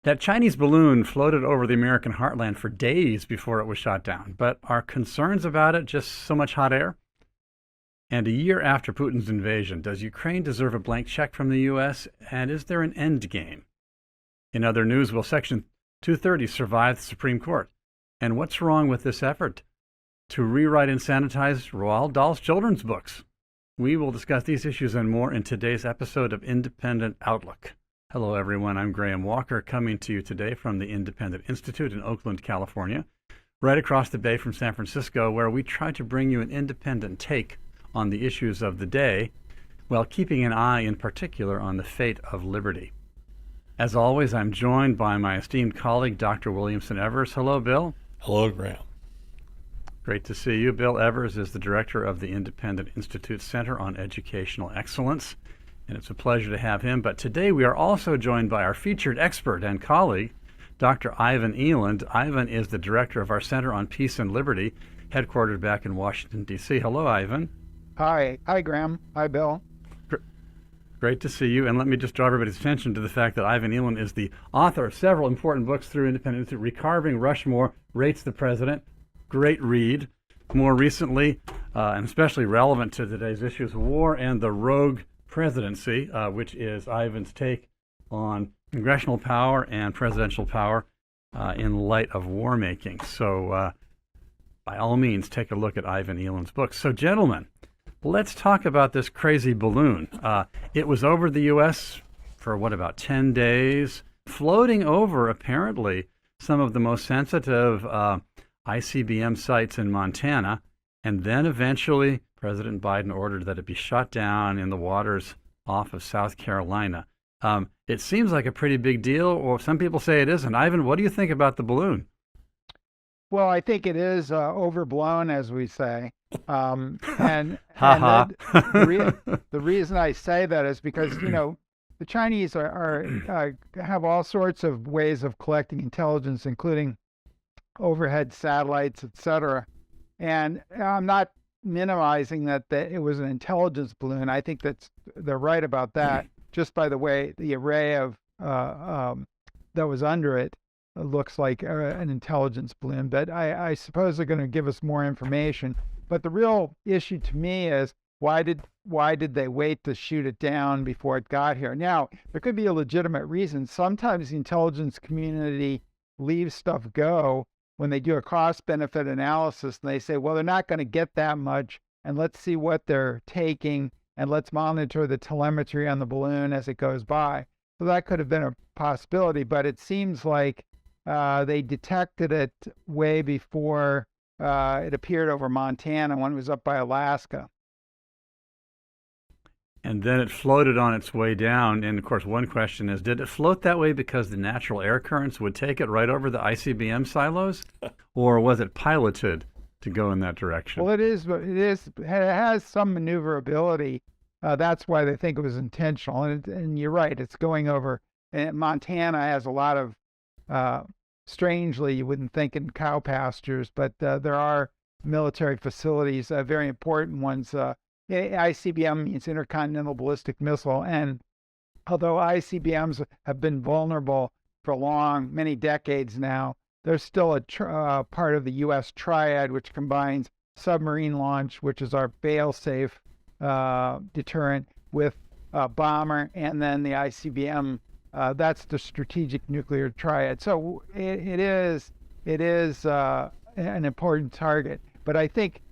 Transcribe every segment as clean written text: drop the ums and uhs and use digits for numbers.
That Chinese balloon floated over the American heartland for days before it was shot down. But are concerns about it just so much hot air? And a year after Putin's invasion, does Ukraine deserve a blank check from the U.S.? And is there an end game? In other news, will Section 230 survive the Supreme Court? And what's wrong with this effort to rewrite and sanitize Roald Dahl's children's books? We will discuss these issues and more in today's episode of Independent Outlook. Hello, everyone. I'm Graham Walker, coming to you today from the Independent Institute in Oakland, California, right across the bay from San Francisco, where we try to bring you an independent take on the issues of the day, while keeping an eye in particular on the fate of liberty. As always, I'm joined by my esteemed colleague, Dr. Williamson Evers. Hello, Bill. Hello, Graham. Great to see you. Bill Evers is the director of the Independent Institute Center on Educational Excellence, and it's a pleasure to have him. But today we are also joined by our featured expert and colleague, Dr. Ivan Eland. Ivan is the director of our Center on Peace and Liberty, headquartered back in Washington, D.C. Hello, Ivan. Hi, Graham. Hi, Bill. Great to see you. And let me just draw everybody's attention to the fact that Ivan Eland is the author of several important books through Independent Institute. Recarving Rushmore Rates the President. Great read. More recently, and especially relevant to today's issues, War and the Rogue Presidency, which is Ivan's take on congressional power and presidential power in light of war making. So by all means, take a look at Ivan Eland's books. So gentlemen, let's talk about this crazy balloon. It was over the U.S. for, about 10 days, floating over, apparently, some of the most sensitive ICBM sites in Montana, and then eventually President Biden ordered that it be shot down in the waters off of South Carolina. It seems like a pretty big deal, or some people say it isn't. Ivan, what do you think about the balloon? Well, I think it is overblown, as we say. And the reason I say that is because, the Chinese have all sorts of ways of collecting intelligence, including overhead satellites, etc. And I'm not minimizing that it was an intelligence balloon. I think they're right about that. Just by the way, the array of that was under it looks like an intelligence balloon. But I suppose they're going to give us more information. But the real issue to me is why did they wait to shoot it down before it got here? Now, there could be a legitimate reason. Sometimes the intelligence community leaves stuff go when they do a cost-benefit analysis, and they say, well, they're not going to get that much, and let's see what they're taking, and let's monitor the telemetry on the balloon as it goes by. So that could have been a possibility, but it seems like they detected it way before it appeared over Montana when it was up by Alaska. And then it floated on its way down. And of course, one question is, did it float that way because the natural air currents would take it right over the ICBM silos? Or was it piloted to go in that direction? Well, it has some maneuverability. That's why they think it was intentional. And you're right, it's going over. And Montana has a lot of, strangely, you wouldn't think in cow pastures, but there are military facilities, very important ones. ICBM means intercontinental ballistic missile, and although ICBMs have been vulnerable for many decades now, they're still a part of the U.S. triad, which combines submarine launch, which is our fail-safe deterrent, with bomber, and then the ICBM. That's the strategic nuclear triad. So it is an important target. But I think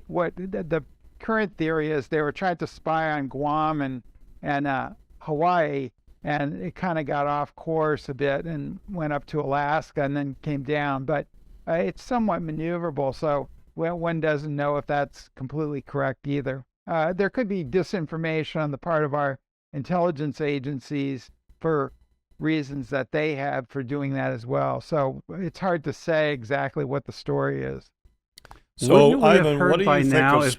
what the current theory is they were trying to spy on Guam and Hawaii, and it kind of got off course a bit and went up to Alaska and then came down. But it's somewhat maneuverable, so one doesn't know if that's completely correct either. There could be disinformation on the part of our intelligence agencies for reasons that they have for doing that as well. So it's hard to say exactly what the story is. So, Ivan, what do you think of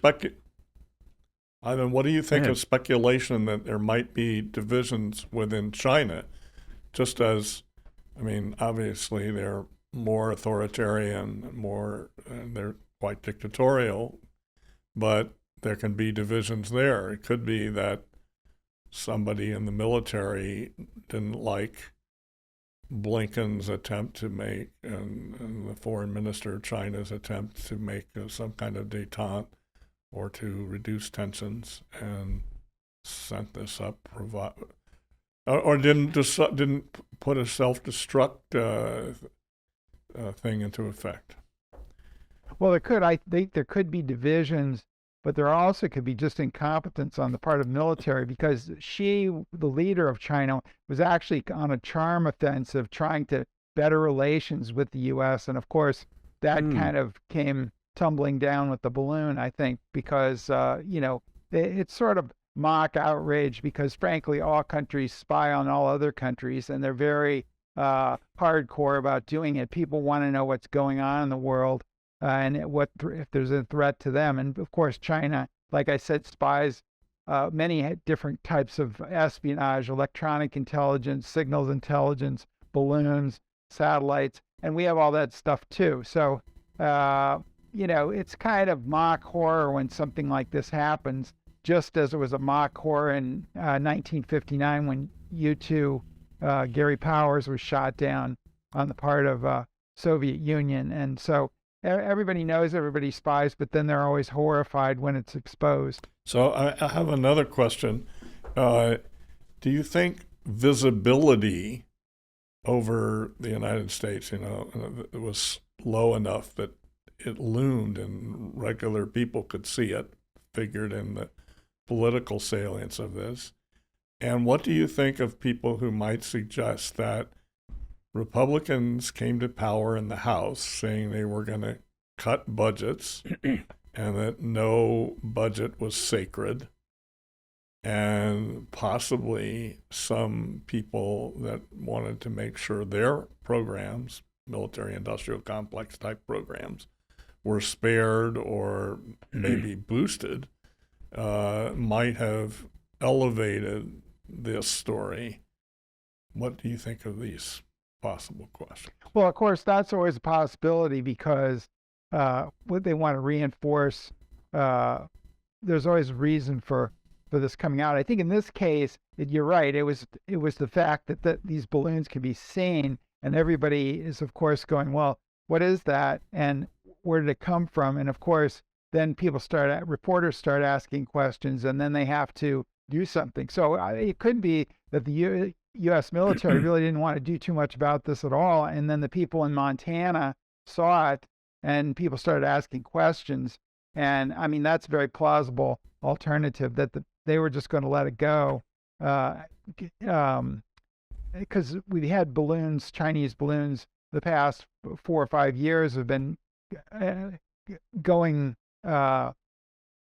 Ivan, what do you think of speculation that there might be divisions within China? Just as, obviously they're more authoritarian, they're quite dictatorial, but there can be divisions there. It could be that somebody in the military didn't like Blinken's attempt to make and the foreign minister of China's attempt to make some kind of détente or to reduce tensions, and sent this up, or didn't put a self-destruct thing into effect. Well, I think there could be divisions, but there also could be just incompetence on the part of military, because Xi, the leader of China, was actually on a charm offensive trying to better relations with the U.S. And of course, that kind of came tumbling down with the balloon, I think, because, it's sort of mock outrage, because frankly, all countries spy on all other countries, and they're very hardcore about doing it. People want to know what's going on in the world. And if there's a threat to them. And of course, China, like I said, spies many different types of espionage, electronic intelligence, signals intelligence, balloons, satellites, and we have all that stuff too. So, it's kind of mock horror when something like this happens, just as it was a mock horror in 1959 when U-2 Gary Powers was shot down on the part of Soviet Union. And so everybody knows everybody spies, but then they're always horrified when it's exposed. So I have another question. Do you think visibility over the United States, it was low enough that it loomed and regular people could see it, figured in the political salience of this? And what do you think of people who might suggest that Republicans came to power in the House saying they were going to cut budgets and that no budget was sacred, and possibly some people that wanted to make sure their programs, military-industrial complex type programs, were spared or maybe boosted, might have elevated this story? What do you think of these possible questions? Well, of course, that's always a possibility, because what they want to reinforce, there's always a reason for this coming out. I think in this case, you're right. It was the fact that these balloons can be seen, and everybody is, of course, going, well, what is that, and where did it come from? And of course, then reporters start asking questions, and then they have to do something. So it could be that the U.S. military really didn't want to do too much about this at all, and then the people in Montana saw it, and people started asking questions. And I mean, that's a very plausible alternative, that they were just going to let it go, because we had balloons, Chinese balloons, the past 4 or 5 years have been going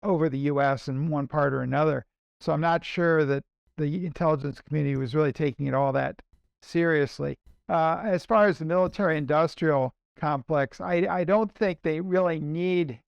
over the U.S. in one part or another. So I'm not sure that the intelligence community was really taking it all that seriously. As far as the military-industrial complex, I don't think they really need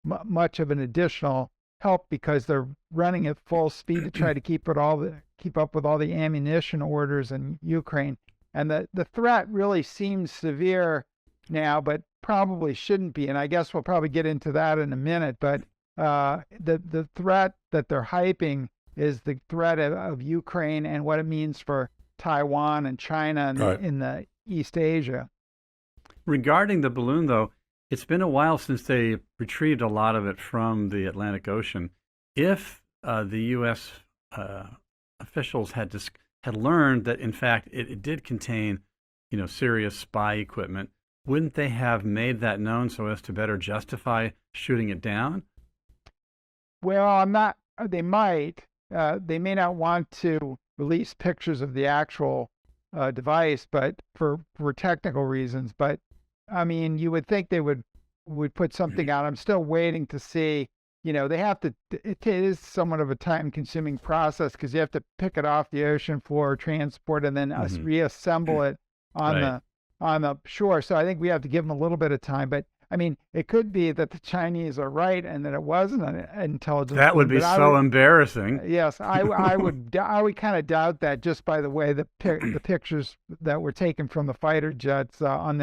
much of an additional help, because they're running at full speed to try to keep up with all the ammunition orders in Ukraine. And the threat really seems severe now, but probably shouldn't be. And I guess we'll probably get into that in a minute. But the threat that they're hyping is the threat of Ukraine and what it means for Taiwan and China in the East Asia. Regarding the balloon, though, it's been a while since they retrieved a lot of it from the Atlantic Ocean. If the U.S. Officials had learned that, in fact, it did contain, serious spy equipment, wouldn't they have made that known so as to better justify shooting it down? Well, they might. They may not want to release pictures of the actual device, but for technical reasons. But I mean, you would think they would put something out. I'm still waiting to see. They have to. It is somewhat of a time-consuming process, because you have to pick it off the ocean floor, transport, and then reassemble it on the shore. So I think we have to give them a little bit of time. But I mean, it could be that the Chinese are right and that it wasn't an intelligence. That would be so embarrassing. Yes, I would kind of doubt that, just by the way the pictures that were taken from the fighter jets on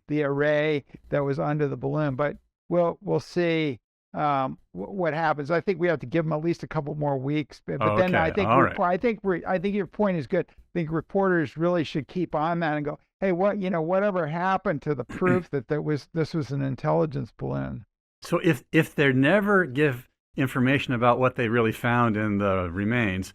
the array that was under the balloon. But we'll see. what happens. I think we have to give them at least a couple more weeks. But okay. then I think All right. I think your point is good. I think reporters really should keep on that and go, hey, whatever happened to the proof that this was an intelligence balloon? So if they never give information about what they really found in the remains,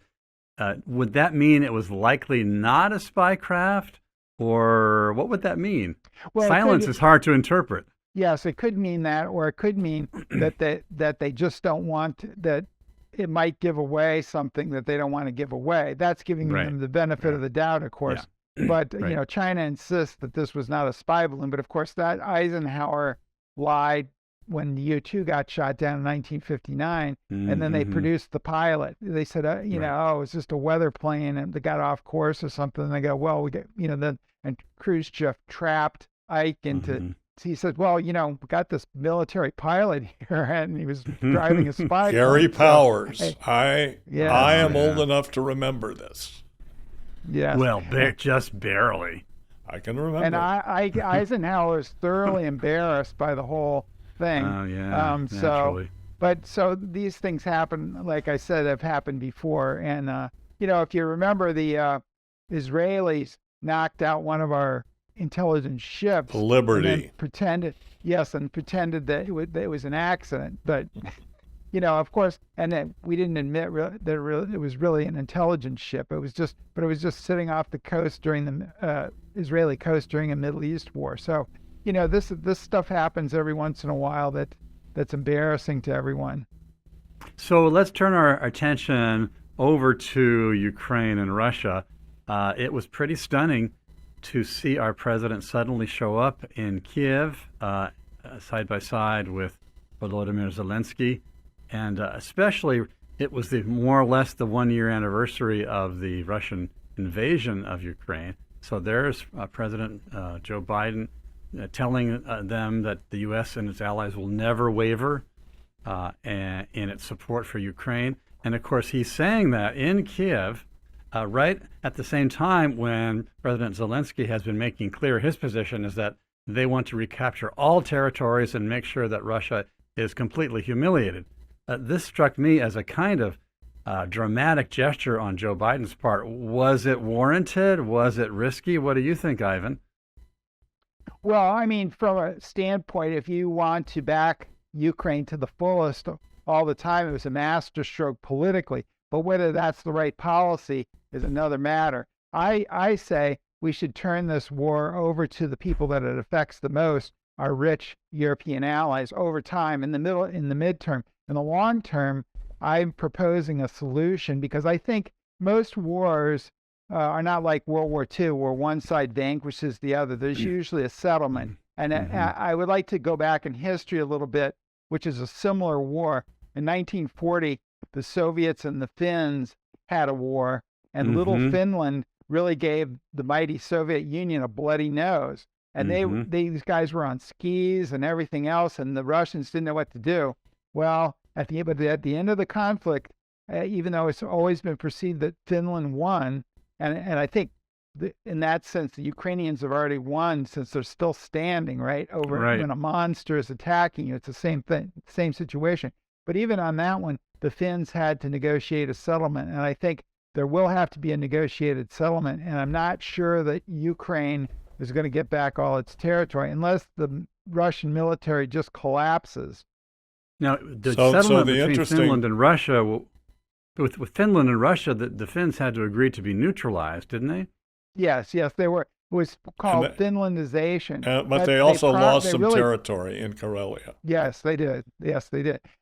would that mean it was likely not a spy craft, or what would that mean? Well, silence is hard to interpret. Yes, it could mean that, or it could mean that they just don't want that it might give away something that they don't want to give away. That's giving them the benefit of the doubt, of course. Yeah. But China insists that this was not a spy balloon. But of course, that Eisenhower lied when U-2 got shot down in 1959, and then they produced the pilot. They said, it was just a weather plane, and they got off course or something. And they go, well, we get, then and Khrushchev trapped Ike into. He said, well, we got this military pilot here, and he was driving a spy Gary plane. Powers. So, I am old enough to remember this. Yes. Well, just barely. I can remember. And Eisenhower is thoroughly embarrassed by the whole thing. Oh, yeah, naturally. So these things happen, like I said, have happened before. And, if you remember, the Israelis knocked out one of our intelligence ships, Liberty, and pretended that it was an accident, but of course, and then we didn't admit that it was really an intelligence ship. It was just sitting off the coast during the Israeli coast during a Middle East war. So this stuff happens every once in a while that's embarrassing to everyone. So let's turn our attention over to Ukraine and Russia. It was pretty stunning to see our president suddenly show up in Kiev side by side with Volodymyr Zelensky. And especially, it was more or less the 1-year anniversary of the Russian invasion of Ukraine. So there's President Joe Biden telling them that the U.S. and its allies will never waver in its support for Ukraine. And of course, he's saying that in Kiev, right at the same time when President Zelensky has been making clear his position is that they want to recapture all territories and make sure that Russia is completely humiliated. This struck me as a kind of dramatic gesture on Joe Biden's part. Was it warranted? Was it risky? What do you think, Ivan? Well, I mean, from a standpoint, if you want to back Ukraine to the fullest all the time, it was a masterstroke politically. But whether that's the right policy is another matter. I say we should turn this war over to the people that it affects the most, our rich European allies, over time. In the midterm. In the long term, I'm proposing a solution because I think most wars are not like World War II, where one side vanquishes the other. There's usually a settlement. And I would like to go back in history a little bit, which is a similar war. In 1940, the Soviets and the Finns had a war, and little Finland really gave the mighty Soviet Union a bloody nose. And these guys were on skis and everything else, and the Russians didn't know what to do. Well, at the end of the conflict, even though it's always been perceived that Finland won, and I think in that sense the Ukrainians have already won since they're still standing, right? When a monster is attacking you, it's the same thing, same situation. But even on that one, the Finns had to negotiate a settlement, and I think there will have to be a negotiated settlement, and I'm not sure that Ukraine is going to get back all its territory unless the Russian military just collapses. Now, the settlement between Finland and Russia, with Finland and Russia, the Finns had to agree to be neutralized, didn't they? Yes, they were. It was called Finlandization. But they also lost some territory in Karelia. Yes, they did.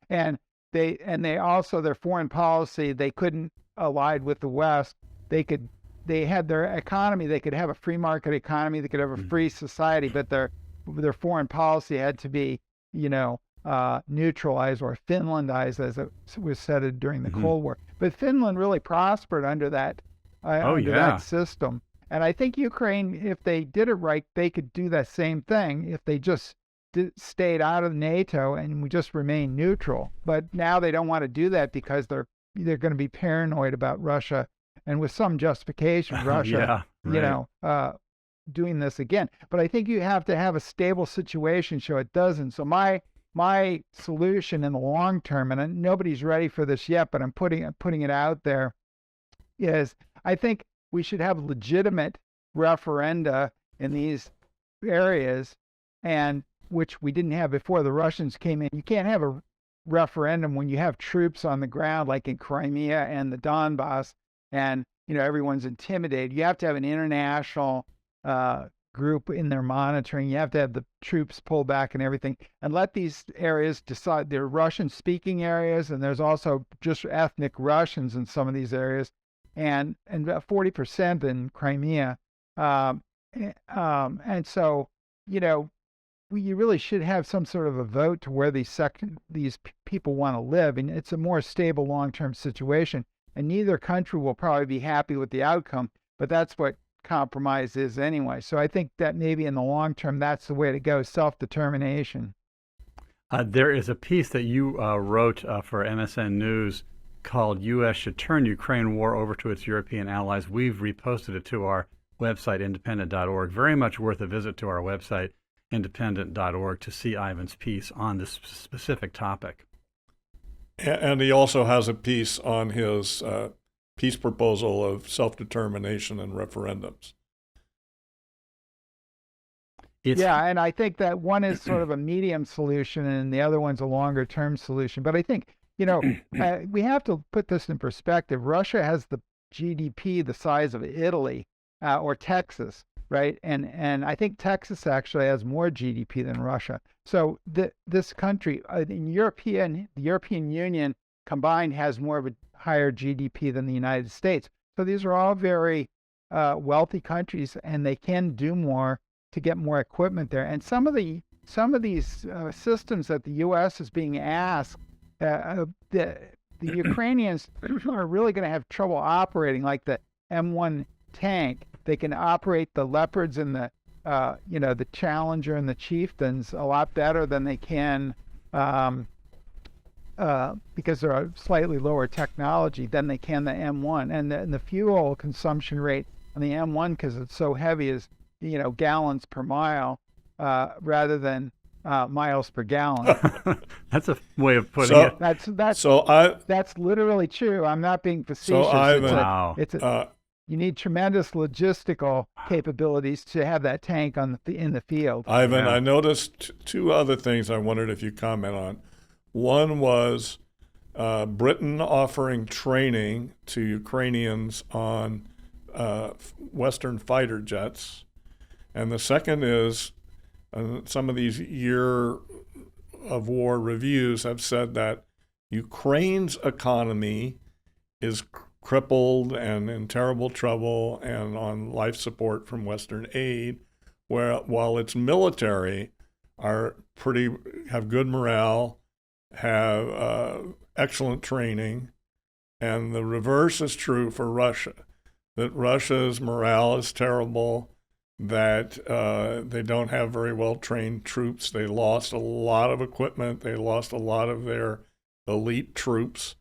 And they also, their foreign policy, they couldn't ally with the West. They had their economy. They could have a free market economy. They could have a free society, but their foreign policy had to be, neutralized or Finlandized, as it was said during the Cold War. But Finland really prospered under that that system. And I think Ukraine, if they did it right, they could do that same thing if they just stayed out of NATO and we just remained neutral. But now they don't want to do that because they're going to be paranoid about Russia, and with some justification, Russia, doing this again. But I think you have to have a stable situation so it doesn't. So my my solution in the long term, and nobody's ready for this yet, but I'm putting it out there, is I think we should have legitimate referenda in these areas, and which we didn't have before the Russians came in. You can't have a referendum when you have troops on the ground, like in Crimea and the Donbass, and everyone's intimidated. You have to have an international group in there monitoring. You have to have the troops pull back and everything, and let these areas decide. There are Russian-speaking areas, and there's also just ethnic Russians in some of these areas, and about 40% in Crimea. And so, you really should have some sort of a vote to where these people want to live, and it's a more stable long-term situation. And neither country will probably be happy with the outcome, but that's what compromise is anyway. So I think that maybe in the long term, that's the way to go: self-determination. There is a piece that you wrote for MSN News called "U.S. Should Turn Ukraine War Over to Its European Allies." We've reposted it to our website, independent.org. Very much worth a visit to our website, independent.org, to see Ivan's piece on this specific topic. And he also has a piece on his peace proposal of self-determination and referendums. Yeah, and I think that one is sort of a medium solution and the other one's a longer term solution. But I think, we have to put this in perspective. Russia has the GDP the size of Italy or Texas, right? And I think Texas actually has more GDP than Russia. So this country, the European Union combined, has more of a higher GDP than the United States. So these are all very wealthy countries, and they can do more to get more equipment there. And some of these systems that the U.S. is being asked, the Ukrainians are really going to have trouble operating, like the M1 tank. They can operate the Leopards and the Challenger and the Chieftains a lot better than they can because they're a slightly lower technology than they can the M1. And the fuel consumption rate on the M1, because it's so heavy, is gallons per mile rather than miles per gallon. That's a way of putting it. That's literally true. I'm not being facetious. You need tremendous logistical capabilities to have that tank in the field. Ivan, I noticed two other things I wondered if you comment on. One was Britain offering training to Ukrainians on Western fighter jets. And the second is some of these year of war reviews have said that Ukraine's economy is crippled and in terrible trouble and on life support from Western aid, while its military have good morale, have excellent training, and the reverse is true for Russia, that Russia's morale is terrible, that they don't have very well-trained troops. They lost a lot of equipment. They lost a lot of their elite troops.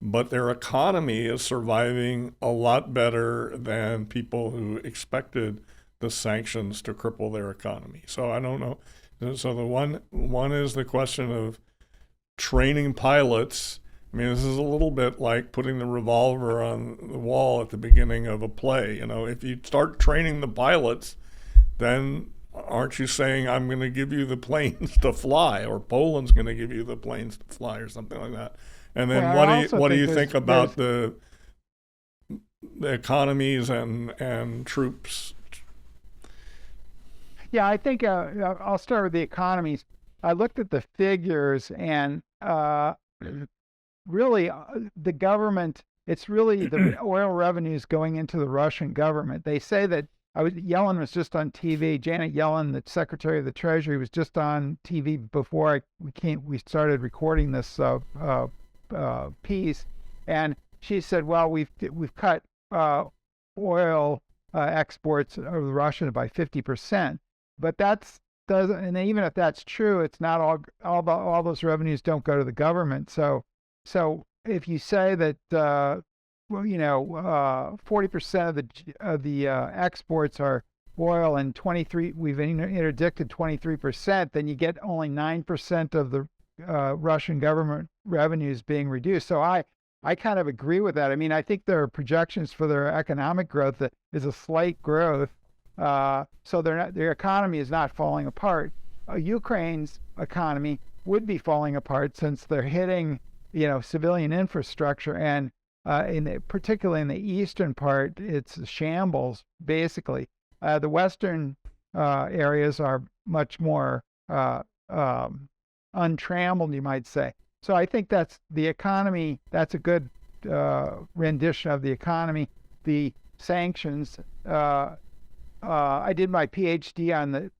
But their economy is surviving a lot better than people who expected the sanctions to cripple their economy. So I don't know. So the one is the question of training pilots. I mean, this is a little bit like putting the revolver on the wall at the beginning of a play. If you start training the pilots, then aren't you saying, I'm going to give you the planes to fly, or Poland's going to give you the planes to fly, or something like that? And then what do you think about the economies and troops? Yeah, I think I'll start with the economies. I looked at the figures, and really the government, it's really the oil revenues going into the Russian government. They say that Yellen was just on TV. Janet Yellen, the Secretary of the Treasury, was just on TV before we started recording this piece, and she said, "Well, we've cut oil exports of Russia by 50%, but and even if that's true, it's not all those revenues don't go to the government. So if you say that 40% of the exports are oil and 23, we've interdicted 23%, then you get only 9% of the Russian government revenues being reduced. So I kind of agree with that. I mean, I think there are projections for their economic growth that is a slight growth. So their economy is not falling apart. Ukraine's economy would be falling apart since they're hitting, civilian infrastructure, and particularly in the eastern part, it's shambles basically. The western areas are much more untrammeled, you might say. So I think that's the economy. That's a good rendition of the economy. The sanctions. I did my PhD on the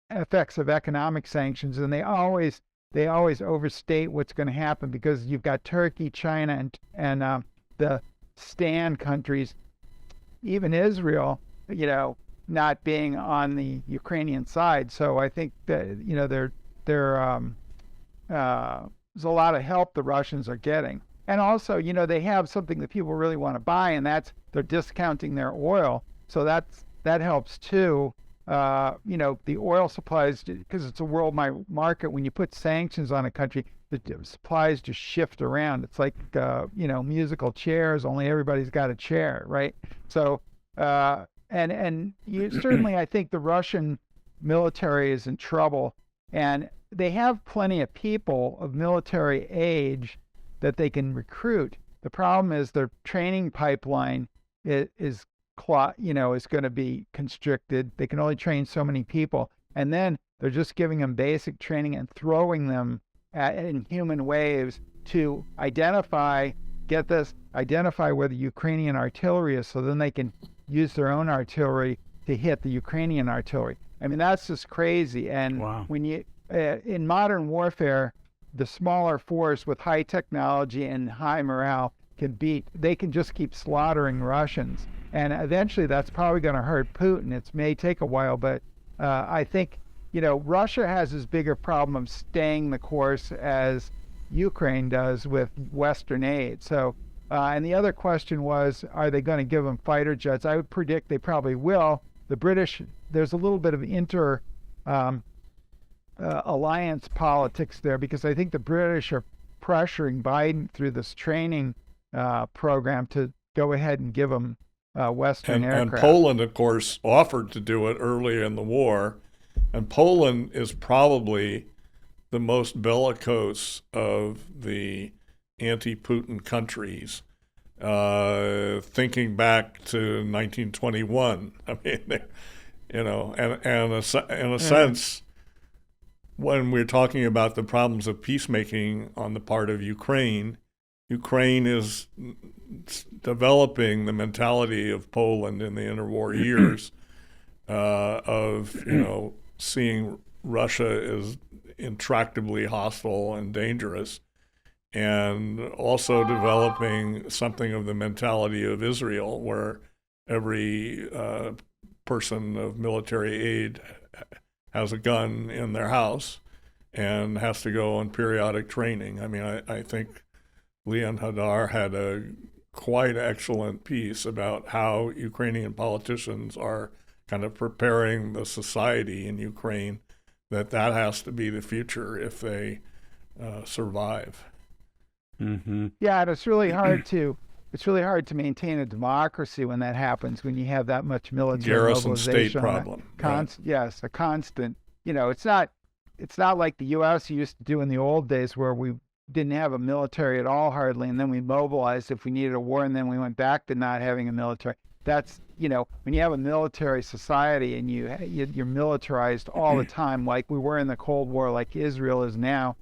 effects of economic sanctions, and they always overstate what's going to happen, because you've got Turkey, China, and the Stan countries, even Israel, not being on the Ukrainian side. So I think that there's a lot of help the Russians are getting. And also, they have something that people really want to buy, and that's they're discounting their oil. So that helps too. The oil supplies, because it's a world market, when you put sanctions on a country, the supplies just shift around. It's like, musical chairs, only everybody's got a chair, right? So, and certainly I think the Russian military is in trouble, and they have plenty of people of military age that they can recruit. The problem is their training pipeline is going to be constricted. They can only train so many people, and then they're just giving them basic training and throwing them in human waves to identify where the Ukrainian artillery is, so then they can use their own artillery to hit the Ukrainian artillery. I mean, that's just crazy. And wow. When you in modern warfare, the smaller force with high technology and high morale they can just keep slaughtering Russians. And eventually that's probably going to hurt Putin. It may take a while, but I think, Russia has as big a problem of staying the course as Ukraine does with Western aid. So, and the other question was, are they going to give them fighter jets? I would predict they probably will. The British, there's a little bit of alliance politics there, because I think the British are pressuring Biden through this training program to go ahead and give them Western aircraft. And Poland, of course, offered to do it early in the war. And Poland is probably the most bellicose of the anti-Putin countries. Thinking back to 1921, I mean, in a sense, when we're talking about the problems of peacemaking on the part of Ukraine is developing the mentality of Poland in the interwar years of, seeing Russia as intractably hostile and dangerous, and also developing something of the mentality of Israel, where every person of military aid has a gun in their house and has to go on periodic training. I mean, I think Leon Hadar had a quite excellent piece about how Ukrainian politicians are kind of preparing the society in Ukraine that has to be the future if they survive. Mm-hmm. Yeah, and it's really hard to maintain a democracy when that happens, when you have that much military garrison mobilization. State problem. Yes, a constant. It's not like the U.S. used to do in the old days, where we didn't have a military at all hardly, and then we mobilized if we needed a war, and then we went back to not having a military. That's, when you have a military society and you're militarized all the time, like we were in the Cold War, like Israel is now,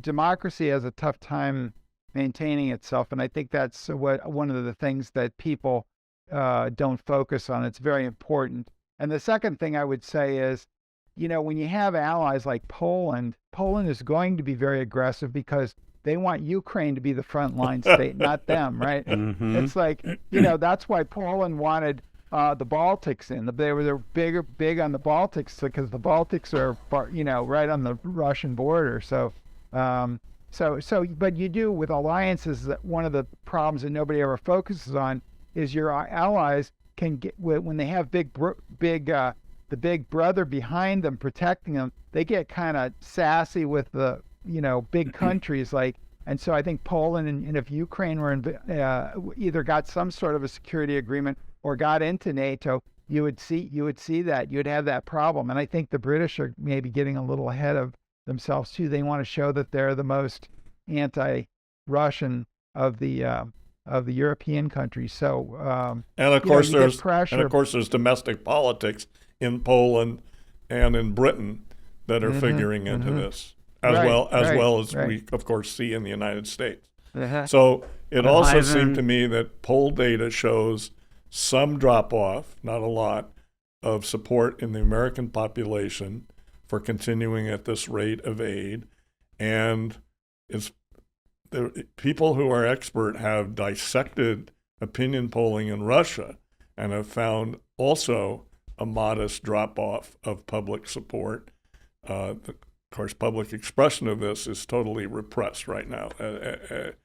democracy has a tough time maintaining itself, and I think that's one of the things that people don't focus on. It's very important. And the second thing I would say is, when you have allies like Poland is going to be very aggressive, because they want Ukraine to be the frontline state, not them, right? Mm-hmm. It's like, that's why Poland wanted the Baltics in. They were big on the Baltics, because the Baltics are, right on the Russian border. But you do with alliances, that one of the problems that nobody ever focuses on is your allies can get, when they have the big brother behind them protecting them, they get kind of sassy with the big countries like. And so I think Poland and if Ukraine were either got some sort of a security agreement or got into NATO, you would see that you'd have that problem. And I think the British are maybe getting a little ahead of themselves too. They want to show that they're the most anti-Russian of the European countries. So and of course there's domestic politics in Poland and in Britain that are figuring into this. As well as we, of course, see in the United States. So it also seemed to me that poll data shows some drop-off, not a lot, of support in the American population for continuing at this rate of aid. And the people who are expert have dissected opinion polling in Russia and have found also a modest drop-off of public support. Of course, public expression of this is totally repressed right now, that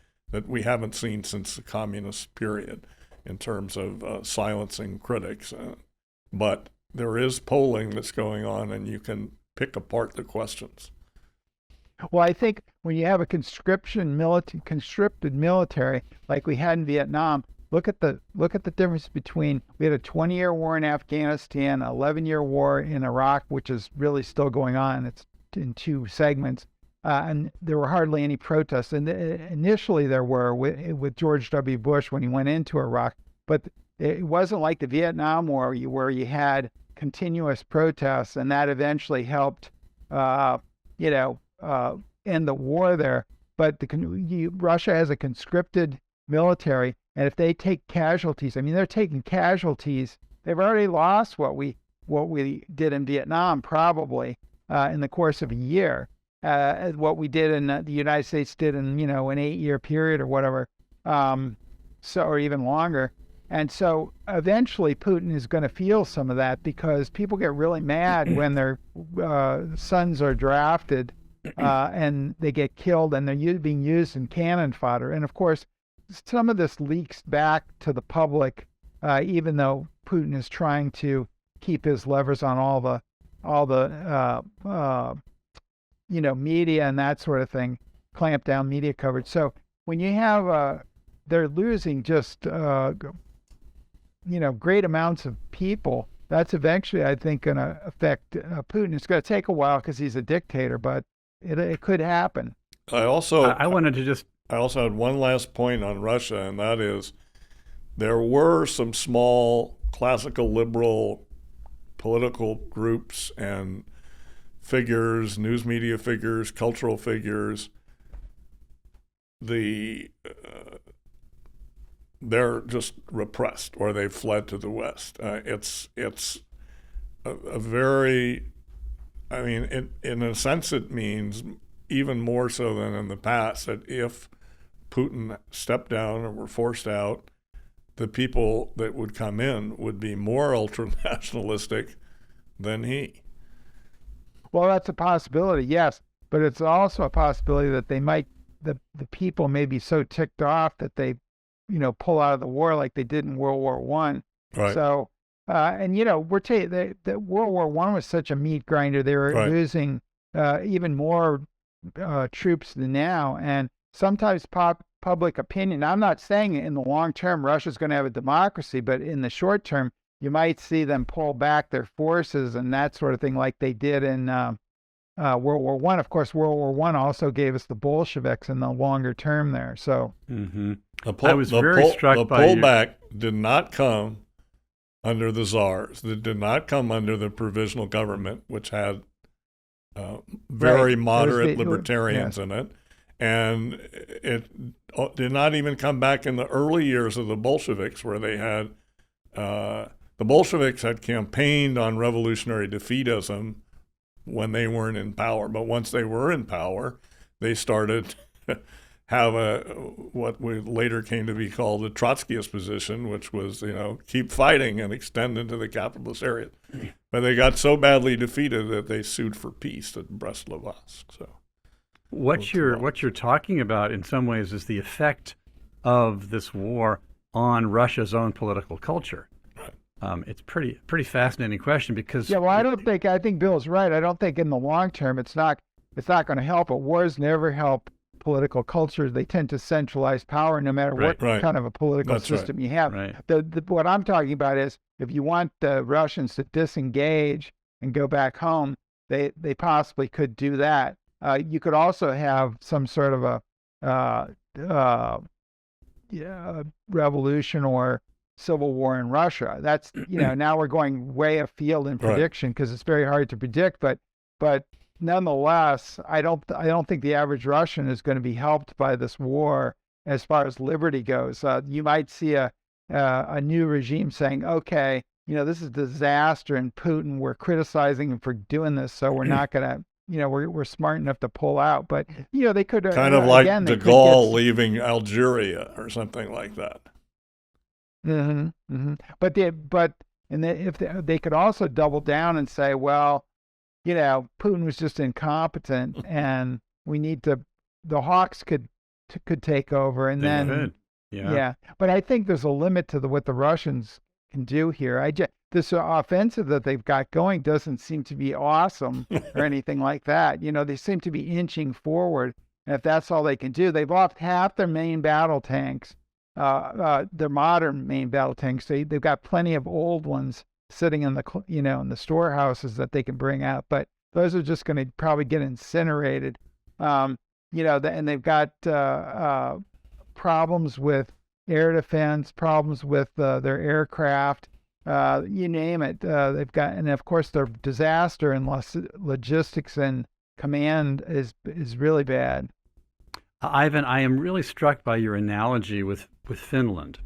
we haven't seen since the communist period in terms of silencing critics. But there is polling that's going on, and you can pick apart the questions. Well, I think when you have a conscripted military like we had in Vietnam, look at the difference between we had a 20-year war in Afghanistan, 11-year war in Iraq, which is really still going on. It's in two segments, and there were hardly any protests. And initially there were with George W. Bush when he went into Iraq, but it wasn't like the Vietnam War where you had continuous protests, and that eventually helped, end the war there. But Russia has a conscripted military, and if they take casualties, they're taking casualties. They've already lost what we did in Vietnam, probably. In the course of a year, what we did in the United States did in an 8-year period or whatever, or even longer. And so eventually Putin is going to feel some of that because people get really mad when their sons are drafted and they get killed and they're being used in cannon fodder. And of course, some of this leaks back to the public, even though Putin is trying to keep his levers on all the media and that sort of thing, clamp down media coverage. So when you have they're losing just great amounts of people, that's eventually, I think, going to affect Putin. It's going to take a while because he's a dictator, but it could happen. I also had one last point on Russia, and that is there were some small classical liberal political groups and figures, news media figures, cultural figures. They're just repressed, or they've fled to the West. It's a very, in a sense, it means even more so than in the past that if Putin stepped down or were forced out, the people that would come in would be more ultra-nationalistic than he. Well, that's a possibility, yes. But it's also a possibility that the people may be so ticked off that they, pull out of the war like they did in World War I. Right. So, we're that World War I was such a meat grinder. They were losing even more troops than now. And sometimes public opinion. I'm not saying in the long term Russia's going to have a democracy, but in the short term, you might see them pull back their forces and that sort of thing, like they did in World War I. Of course, World War I also gave us the Bolsheviks in the longer term there. So I was very struck by the pullback did not come under the czars. It did not come under the provisional government, which had very moderate libertarians in it. And it did not even come back in the early years of the Bolsheviks, where they had the Bolsheviks had campaigned on revolutionary defeatism when they weren't in power. But once they were in power, they started have what we later came to be called the Trotskyist position, which was, keep fighting and extend into the capitalist area. But they got so badly defeated that they sued for peace at Brest-Litovsk. So. What you're talking about in some ways is the effect of this war on Russia's own political culture. Right. It's pretty fascinating question because I think Bill's right. I don't think in the long term it's not it's not going to help it. Wars never help political cultures. They tend to centralize power no matter what kind of a political system you have. Right. What I'm talking about is if you want the Russians to disengage and go back home, they possibly could do that. You could also have some sort of a revolution or civil war in Russia. That's, now we're going way afield in prediction because it's very hard to predict, but nonetheless, I don't think the average Russian is going to be helped by this war as far as liberty goes. You might see a new regime saying, okay, this is a disaster, and Putin, we're criticizing him for doing this, so we're not going to, we're smart enough to pull out. But, they could... Kind of like de Gaulle leaving Algeria or something like that. But if they could also double down and say, well, Putin was just incompetent, and we need to... The Hawks could take over, and then... Yeah. But I think there's a limit to what the Russians can do here. This offensive that they've got going doesn't seem to be awesome or anything like that. They seem to be inching forward. And if that's all they can do, they've lost half their main battle tanks, their modern main battle tanks. They've got plenty of old ones sitting in the in the storehouses that they can bring out, but those are just going to probably get incinerated. And they've got problems with air defense, problems with their aircraft, you name it. They've got, and of course, their disaster and logistics and command is really bad. Ivan, I am really struck by your analogy with Finland.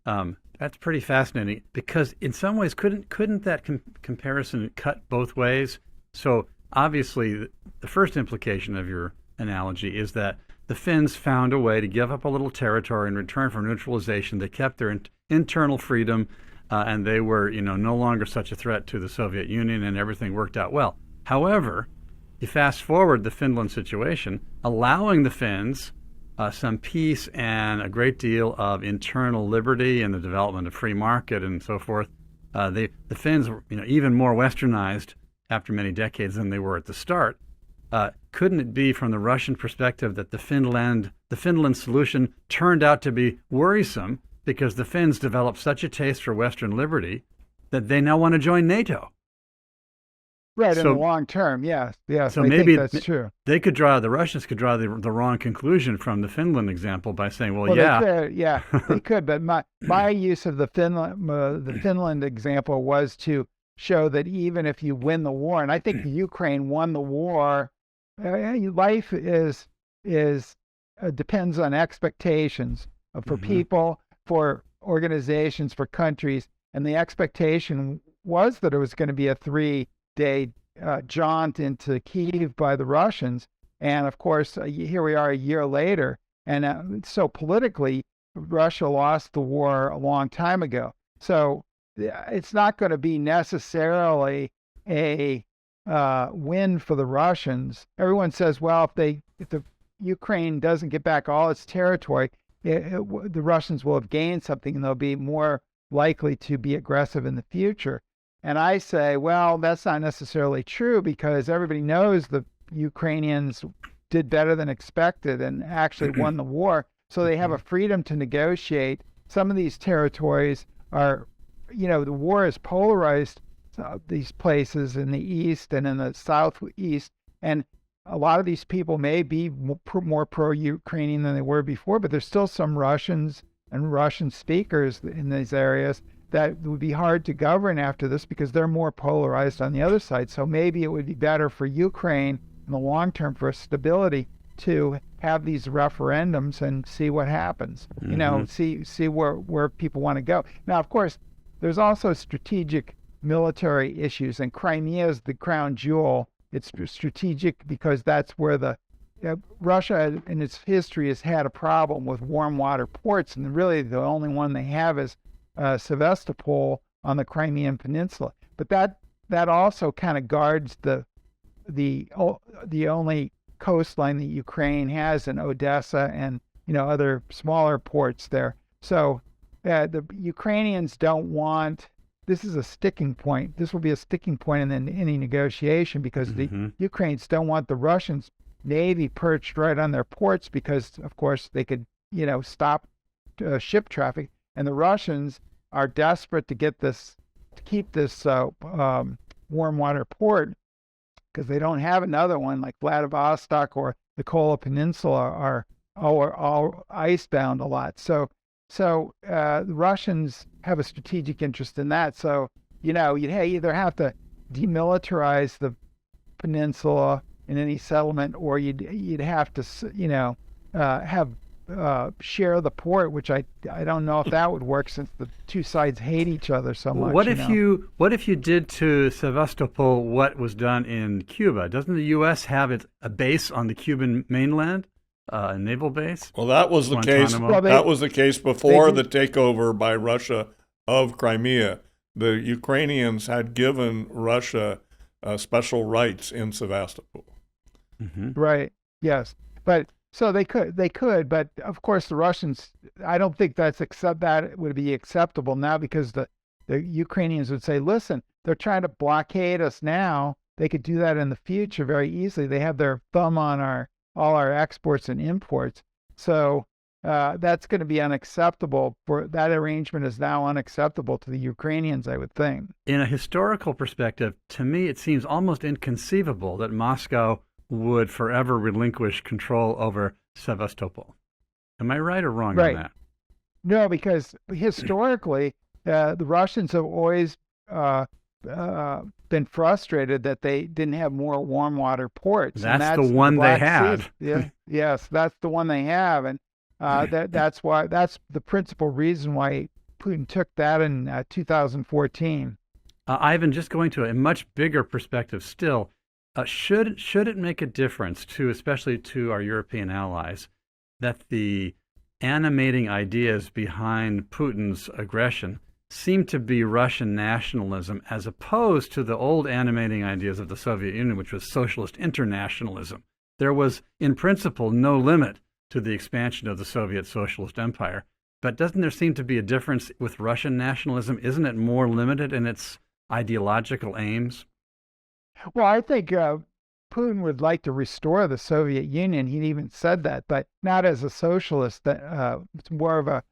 That's pretty fascinating because, in some ways, couldn't that comparison cut both ways? So obviously, the first implication of your analogy is that the Finns found a way to give up a little territory in return for neutralization. They kept their internal freedom, and they were, no longer such a threat to the Soviet Union, and everything worked out well. However, you fast forward the Finland situation, allowing the Finns some peace and a great deal of internal liberty and the development of free market and so forth. The Finns were, even more westernized after many decades than they were at the start. Couldn't it be, from the Russian perspective, that the Finland solution turned out to be worrisome because the Finns developed such a taste for Western liberty that they now want to join NATO? Right, in the long term, yes. So I maybe think that's true. The Russians could draw the wrong conclusion from the Finland example by saying, they could. But my use of the Finland example was to show that even if you win the war, and I think Ukraine won the war, life depends on expectations for people, for organizations, for countries, and the expectation was that it was going to be a 3-day jaunt into Kyiv by the Russians. And of course, here we are a year later. And so politically, Russia lost the war a long time ago. So it's not going to be necessarily a win for the Russians. Everyone says, well, if the Ukraine doesn't get back all its territory, the Russians will have gained something, and they'll be more likely to be aggressive in the future. And I say, well, that's not necessarily true, because everybody knows the Ukrainians did better than expected and actually won the war. So they have a freedom to negotiate. Some of these territories are, the war is polarized, these places in the east and in the southeast. And a lot of these people may be more pro-Ukrainian than they were before, but there's still some Russians and Russian speakers in these areas that would be hard to govern after this because they're more polarized on the other side. So maybe it would be better for Ukraine in the long term, for stability, to have these referendums and see what happens. See where people want to go. Now, of course, there's also strategic military issues, and Crimea is the crown jewel. It's strategic because that's where Russia in its history has had a problem with warm water ports, and really the only one they have is Sevastopol on the Crimean Peninsula. But that also kind of guards the only coastline that Ukraine has in Odessa and other smaller ports there. So the Ukrainians don't want this is a sticking point. This will be a sticking point in any negotiation because the Ukrainians don't want the Russians Navy perched right on their ports because, of course, they could, stop ship traffic. And the Russians are desperate to keep this warm water port because they don't have another one like Vladivostok or the Kola Peninsula are all icebound a lot. So the Russians have a strategic interest in that. So, you'd either have to demilitarize the peninsula in any settlement, or you'd have to, share the port, which I don't know if that would work since the two sides hate each other so much. What if you did to Sevastopol what was done in Cuba? Doesn't the U.S. have a base on the Cuban mainland? A naval base? Well, that was the case. Well, that was the case before the takeover by Russia of Crimea. The Ukrainians had given Russia special rights in Sevastopol. Right. Yes. But so they could, but of course the Russians. I don't think that would be acceptable now because the Ukrainians would say, listen, they're trying to blockade us now. They could do that in the future very easily. They have their thumb on all our exports and imports. So that's going to be unacceptable. That arrangement is now unacceptable to the Ukrainians, I would think. In a historical perspective, to me, it seems almost inconceivable that Moscow would forever relinquish control over Sevastopol. Am I right or wrong on that? No, because historically, the Russians have always been frustrated that they didn't have more warm water ports. That's the one they had. Yes, that's the one they have, and that's the principal reason why Putin took that in 2014. Ivan, just going to a much bigger perspective still, should it make a difference especially to our European allies, that the animating ideas behind Putin's aggression seem to be Russian nationalism as opposed to the old animating ideas of the Soviet Union, which was socialist internationalism? There was, in principle, no limit to the expansion of the Soviet socialist empire. But doesn't there seem to be a difference with Russian nationalism? Isn't it more limited in its ideological aims? Well, I think Putin would like to restore the Soviet Union. He even said that, but not as a socialist. It's more of a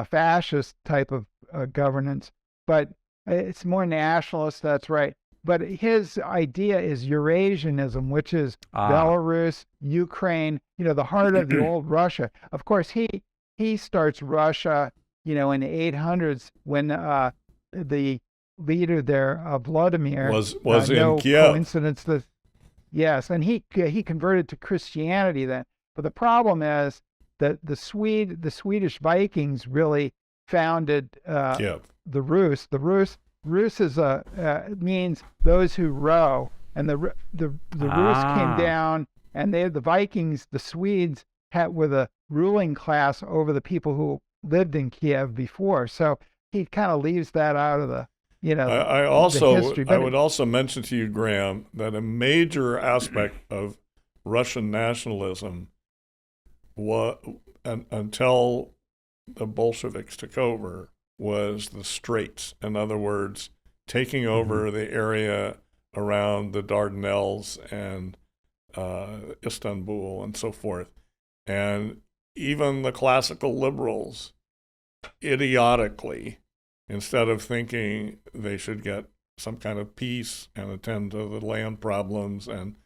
fascist type of governance, but it's more nationalist. That's right. But his idea is Eurasianism, which is Belarus, Ukraine, the heart of the old Russia. Of course, he starts Russia, in the 800s when the leader there, Vladimir, was no in Kiev. Coincidence that, yes, and he converted to Christianity then. But the problem is that the Swedish Vikings really founded Kiev. The Rus. Rus is means those who row, and the Rus came down, and the Vikings, the Swedes, were the ruling class over the people who lived in Kiev before. So he kind of leaves that out of the the history. I would also mention to you, Graham, that a major aspect of Russian nationalism until the Bolsheviks took over was the Straits. In other words, taking over the area around the Dardanelles and Istanbul and so forth. And even the classical liberals, idiotically, instead of thinking they should get some kind of peace and attend to the land problems and,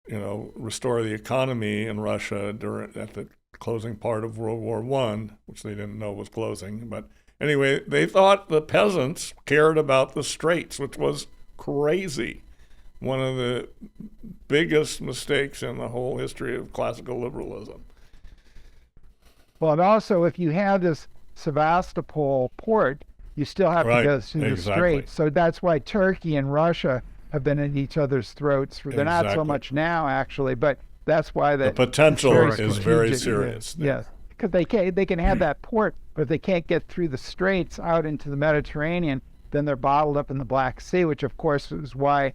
restore the economy in Russia at the closing part of World War I, which they didn't know was closing. But anyway, they thought the peasants cared about the Straits, which was crazy. One of the biggest mistakes in the whole history of classical liberalism. Well, and also, if you have this Sevastopol port, you still have to go through the Straits. So that's why Turkey and Russia have been at each other's throats. They're not so much now, actually, but that's why the potential is very serious. Yes, because they can have that port, but if they can't get through the Straits out into the Mediterranean, then they're bottled up in the Black Sea, which of course is why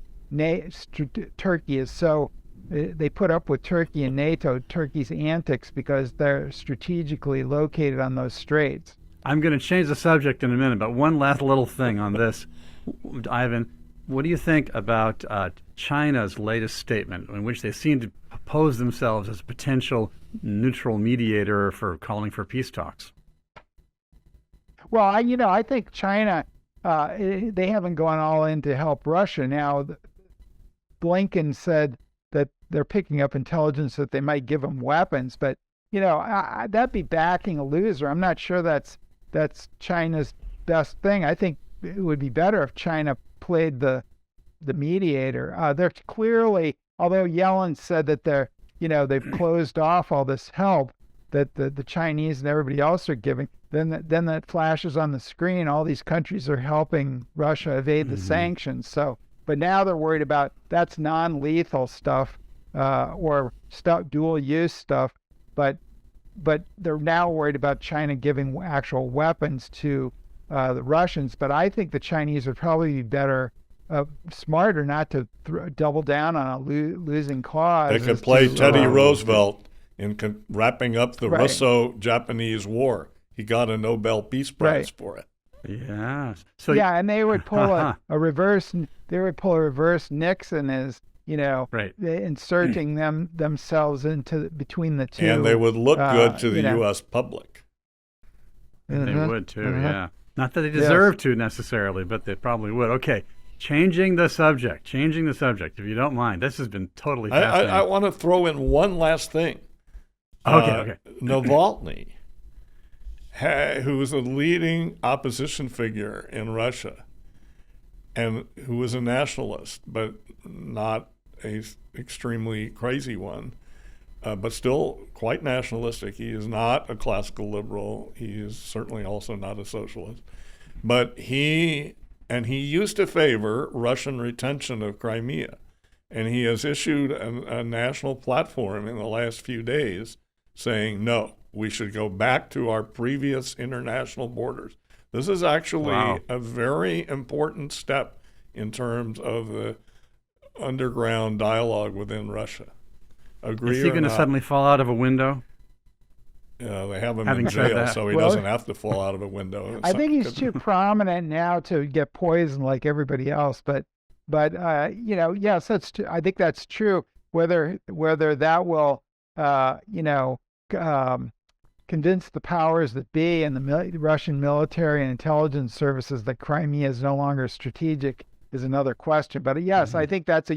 Turkey is so. They put up with Turkey and NATO, Turkey's antics, because they're strategically located on those straits. I'm going to change the subject in a minute, but one last little thing on this. Ivan, what do you think about China's latest statement in which they seem to pose themselves as a potential neutral mediator for calling for peace talks? Well, I think China, they haven't gone all in to help Russia. Now, Blinken said that they're picking up intelligence that they might give them weapons, but that'd be backing a loser. I'm not sure that's China's best thing. I think it would be better if China played the mediator. They're clearly, although Yellen said that they've closed off all this help that the Chinese and everybody else are giving, then that flashes on the screen. All these countries are helping Russia evade the sanctions. So, but now they're worried about that's non-lethal stuff or dual use stuff. But they're now worried about China giving actual weapons to the Russians. But I think the Chinese would probably be better, smarter not to double down on a losing cause. They could play Teddy Roosevelt in wrapping up the Russo-Japanese War. He got a Nobel Peace Prize for it. Yeah. So and they would pull a reverse. They would pull a reverse Nixon as inserting themselves into between the two. And they would look good to the U.S. public. They would too. Yeah. Not that they deserve to necessarily, but they probably would. Okay. Changing the subject, if you don't mind. This has been totally fascinating. I want to throw in one last thing. Okay. Navalny, who was a leading opposition figure in Russia and who was a nationalist, but not a extremely crazy one, but still quite nationalistic. He is not a classical liberal. He is certainly also not a socialist. But he used to favor Russian retention of Crimea. And he has issued a national platform in the last few days saying, no, we should go back to our previous international borders. This is actually a very important step in terms of the underground dialogue within Russia. Agree or not? Is he going to suddenly fall out of a window? They have him in jail, so he doesn't have to fall out of a window. I think he's too prominent now to get poisoned like everybody else. But yes, that's true. I think that's true. Whether that will convince the powers that be and the Russian military and intelligence services that Crimea is no longer strategic is another question. But yes, I think that's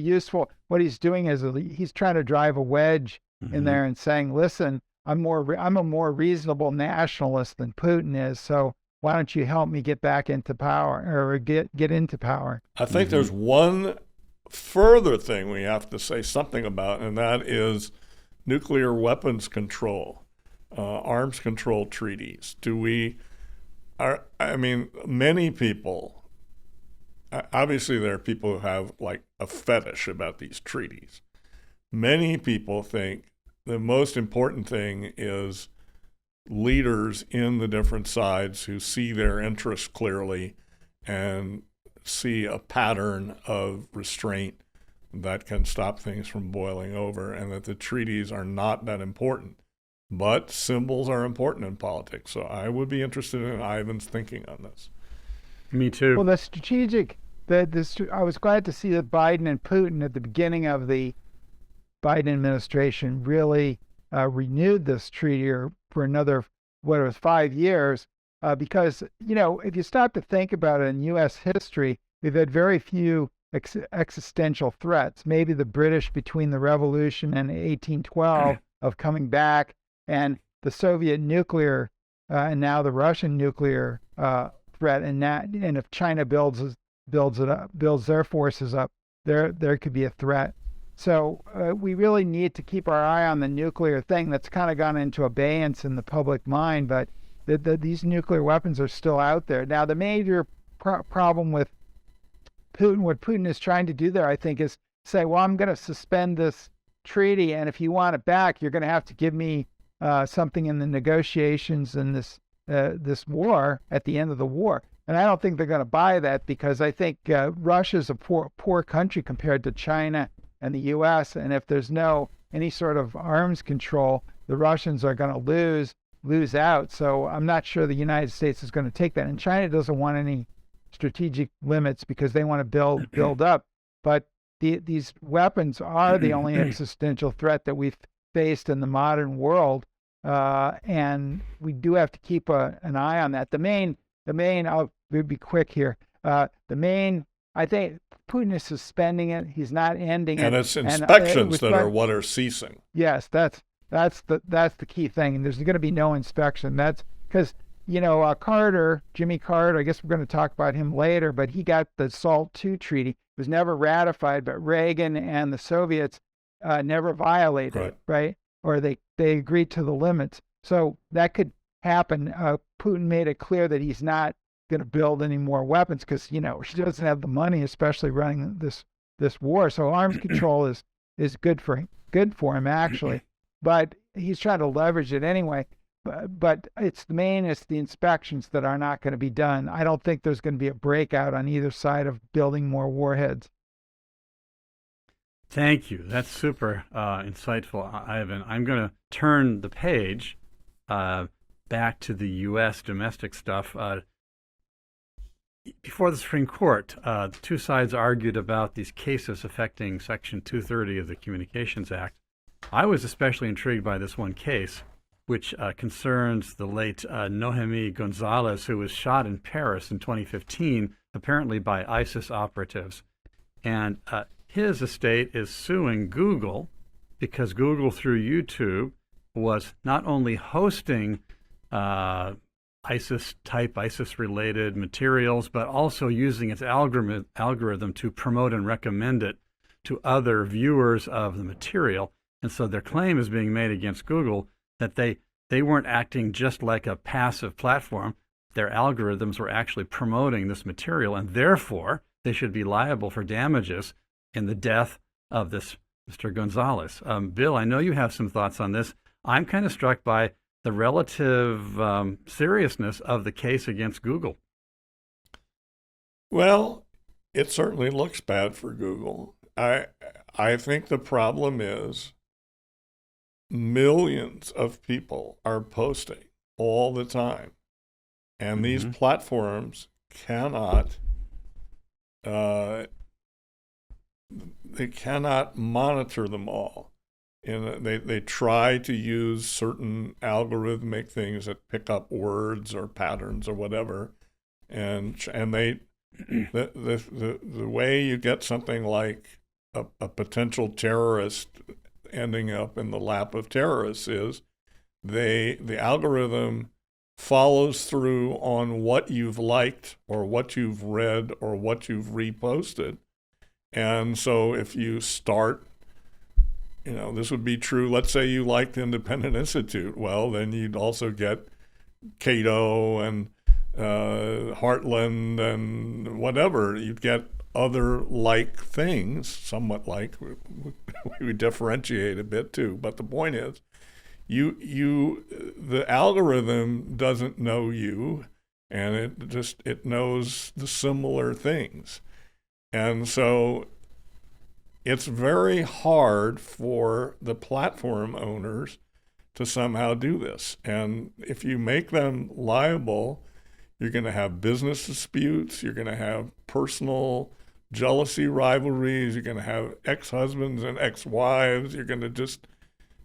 what he's doing is he's trying to drive a wedge in there and saying, listen, I'm a more reasonable nationalist than Putin is. So why don't you help me get back into power or get into power? I think there's one further thing we have to say something about, and that is nuclear weapons control, arms control treaties. Many people, obviously there are people who have like a fetish about these treaties. Many people think the most important thing is leaders in the different sides who see their interests clearly and see a pattern of restraint that can stop things from boiling over, and that the treaties are not that important. But symbols are important in politics, so I would be interested in Ivan's thinking on this. Me too. Well, I was glad to see that Biden and Putin at the beginning of the Biden administration really renewed this treaty for another, 5 years, because, if you stop to think about it in U.S. history, we've had very few existential threats. Maybe the British between the Revolution and 1812 of coming back, and the Soviet nuclear and now the Russian nuclear threat, and if China builds their forces up, there could be a threat. So we really need to keep our eye on the nuclear thing that's kind of gone into abeyance in the public mind, but these nuclear weapons are still out there. Now, the major problem with Putin, what Putin is trying to do there, I think, is say, well, I'm going to suspend this treaty, and if you want it back, you're going to have to give me something in the negotiations in this war at the end of the war. And I don't think they're going to buy that, because I think Russia's a poor country compared to China and the U.S., and if there's any sort of arms control, the Russians are going to lose, lose out. So I'm not sure the United States is going to take that. And China doesn't want any strategic limits because they want to build up. But these weapons are the only existential threat that we've faced in the modern world, and we do have to keep an eye on that. The main. I'll be quick here. The main. I think Putin is suspending it. He's not ending it. And it's inspections that are what are ceasing. Yes, that's the key thing. And there's going to be no inspection. That's because Jimmy Carter. I guess we're going to talk about him later, but he got the SALT II treaty. It was never ratified, but Reagan and the Soviets never violated it, right? Or they agreed to the limits. So that could happen. Putin made it clear that he's not going to build any more weapons because he doesn't have the money, especially running this war. So arms control is good for him actually, but he's trying to leverage it anyway. But it's the inspections that are not going to be done. I don't think there's going to be a breakout on either side of building more warheads. Thank you. That's super insightful, Ivan. I'm going to turn the page back to the U.S. domestic stuff. Before the Supreme Court, the two sides argued about these cases affecting Section 230 of the Communications Act. I was especially intrigued by this one case, which concerns the late Nohemi Gonzalez, who was shot in Paris in 2015, apparently by ISIS operatives. And his estate is suing Google because Google, through YouTube, was not only hosting ISIS-related materials, but also using its algorithm to promote and recommend it to other viewers of the material. And so their claim is being made against Google that they weren't acting just like a passive platform. Their algorithms were actually promoting this material, and therefore they should be liable for damages in the death of this Mr. Gonzalez. Bill, I know you have some thoughts on this. I'm kind of struck by the relative seriousness of the case against Google. Well, it certainly looks bad for Google. I think the problem is millions of people are posting all the time, and these platforms cannot monitor them all. And they try to use certain algorithmic things that pick up words or patterns or whatever, and they the way you get something like a potential terrorist ending up in the lap of terrorists is the algorithm follows through on what you've liked or what you've read or what you've reposted. And so if you start, this would be true. Let's say you liked Independent Institute. Well, then you'd also get Cato and Heartland and whatever. You'd get other like things, somewhat like. We differentiate a bit too. But the point is, the algorithm doesn't know you, and it knows the similar things. And so it's very hard for the platform owners to somehow do this. And if you make them liable, you're going to have business disputes, you're going to have personal jealousy rivalries, you're going to have ex-husbands and ex-wives,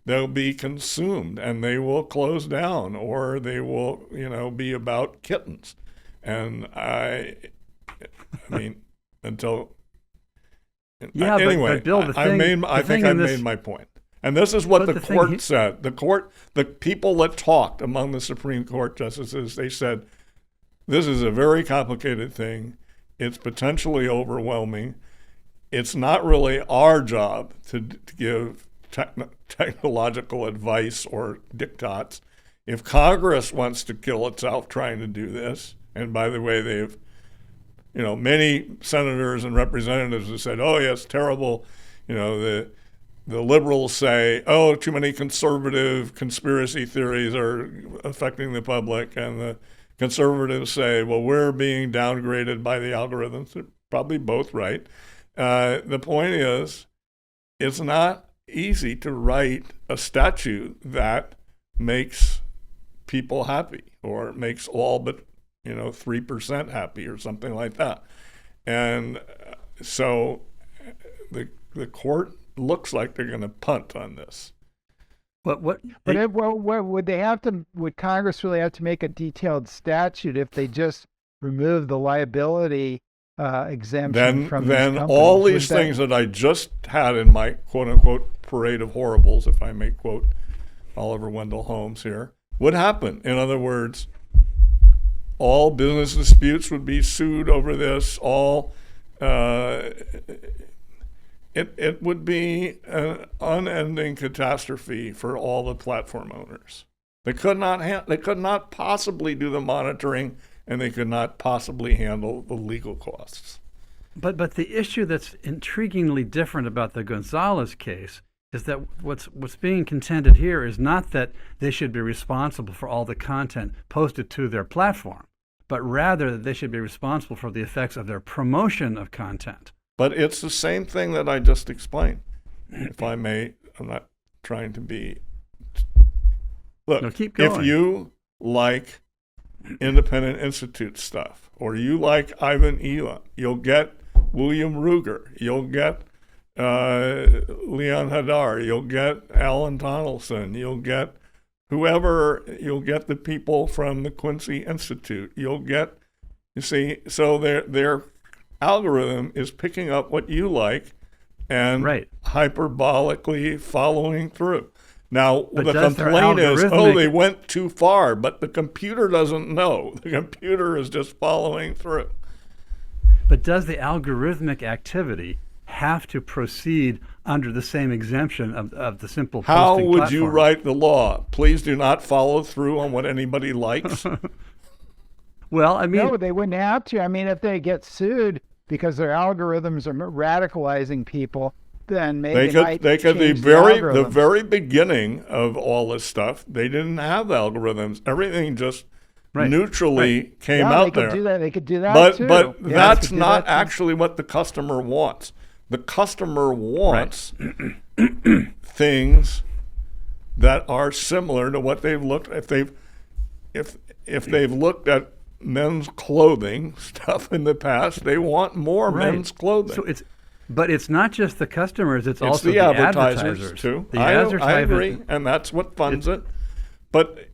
they'll be consumed and they will close down, or they will, be about kittens. And I mean, until anyway, but Bill, I think I made my point. And this is what the court said. The people that talked among the Supreme Court justices, they said, this is a very complicated thing. It's potentially overwhelming. It's not really our job to give technological advice or diktats. If Congress wants to kill itself trying to do this, and by the way, they've many senators and representatives have said, oh, yes, terrible. The liberals say, oh, too many conservative conspiracy theories are affecting the public. And the conservatives say, well, we're being downgraded by the algorithms. They're probably both right. The point is, it's not easy to write a statute that makes people happy, or makes all but 3% happy, or something like that. And so the court looks like they're going to punt on this. But would they have to? Would Congress really have to make a detailed statute if they just remove the liability exemption from these companies? All these things that I just had in my quote unquote parade of horribles, if I may quote Oliver Wendell Holmes here, would happen. In other words, all business disputes would be sued over this. It would be an unending catastrophe for all the platform owners. They could not possibly do the monitoring, and they could not possibly handle the legal costs. But the issue that's intriguingly different about the Gonzalez case is that what's being contended here is not that they should be responsible for all the content posted to their platform, but rather that they should be responsible for the effects of their promotion of content. But it's the same thing that I just explained. If I may, I'm not trying to be... Look, no, keep going. If you like Independent Institute stuff, or you like Ivan Elam, you'll get William Ruger, you'll get Leon Hadar, you'll get Alan Donaldson, you'll get whoever, you'll get the people from the Quincy Institute, you'll get, you see, so their algorithm is picking up what you like and hyperbolically following through. Now, the complaint is, they went too far, but the computer doesn't know. The computer is just following through. But does the algorithmic activity have to proceed under the same exemption of the simple posting How would platform? you write the law? Please do not follow through on what anybody likes. Well, I mean... No, they wouldn't have to. I mean, if they get sued because their algorithms are radicalizing people, then maybe they could the very beginning of all this stuff, they didn't have algorithms. Everything just neutrally came out there. They could do that too. But that's not actually what the customer wants. The customer wants things that are similar to what they've looked. If they've looked at men's clothing stuff in the past, they want more men's clothing. So but it's not just the customers; it's also the advertisers too. I agree, and that's what funds it. But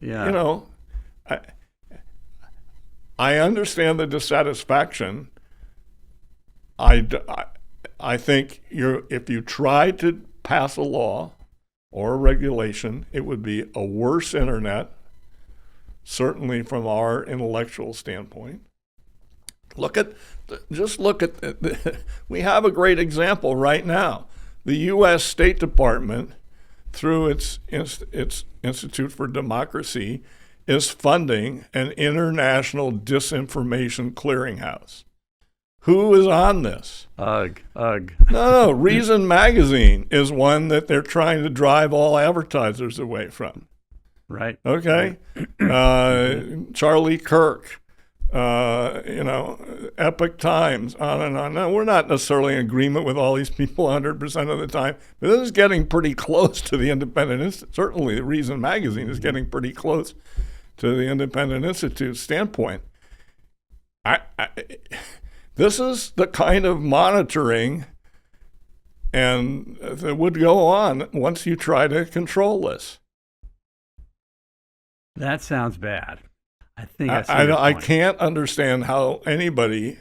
I understand the dissatisfaction. I think if you tried to pass a law or a regulation, it would be a worse internet, certainly from our intellectual standpoint. Look at we have a great example right now. The U.S. State Department, through its Institute for Democracy, is funding an international disinformation clearinghouse. Who is on this? Ugh. No. Reason Magazine is one that they're trying to drive all advertisers away from. Right. Okay. Charlie Kirk. Epoch Times, on and on. Now, we're not necessarily in agreement with all these people 100% of the time, but this is getting pretty close to the Independent Institute. Certainly, the Reason Magazine is getting pretty close to the Independent Institute's standpoint. This is the kind of monitoring and that would go on once you try to control this. That sounds bad. I can't understand how anybody.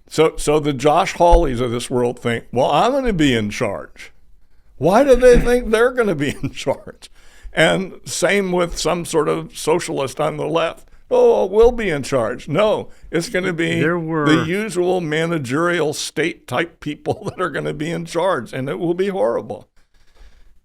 So the Josh Hawleys of this world think, well, I'm going to be in charge. Why do they think they're going to be in charge? And same with some sort of socialist on the left. Oh, we'll be in charge. No, it's going to be the usual managerial state type people that are going to be in charge, and it will be horrible.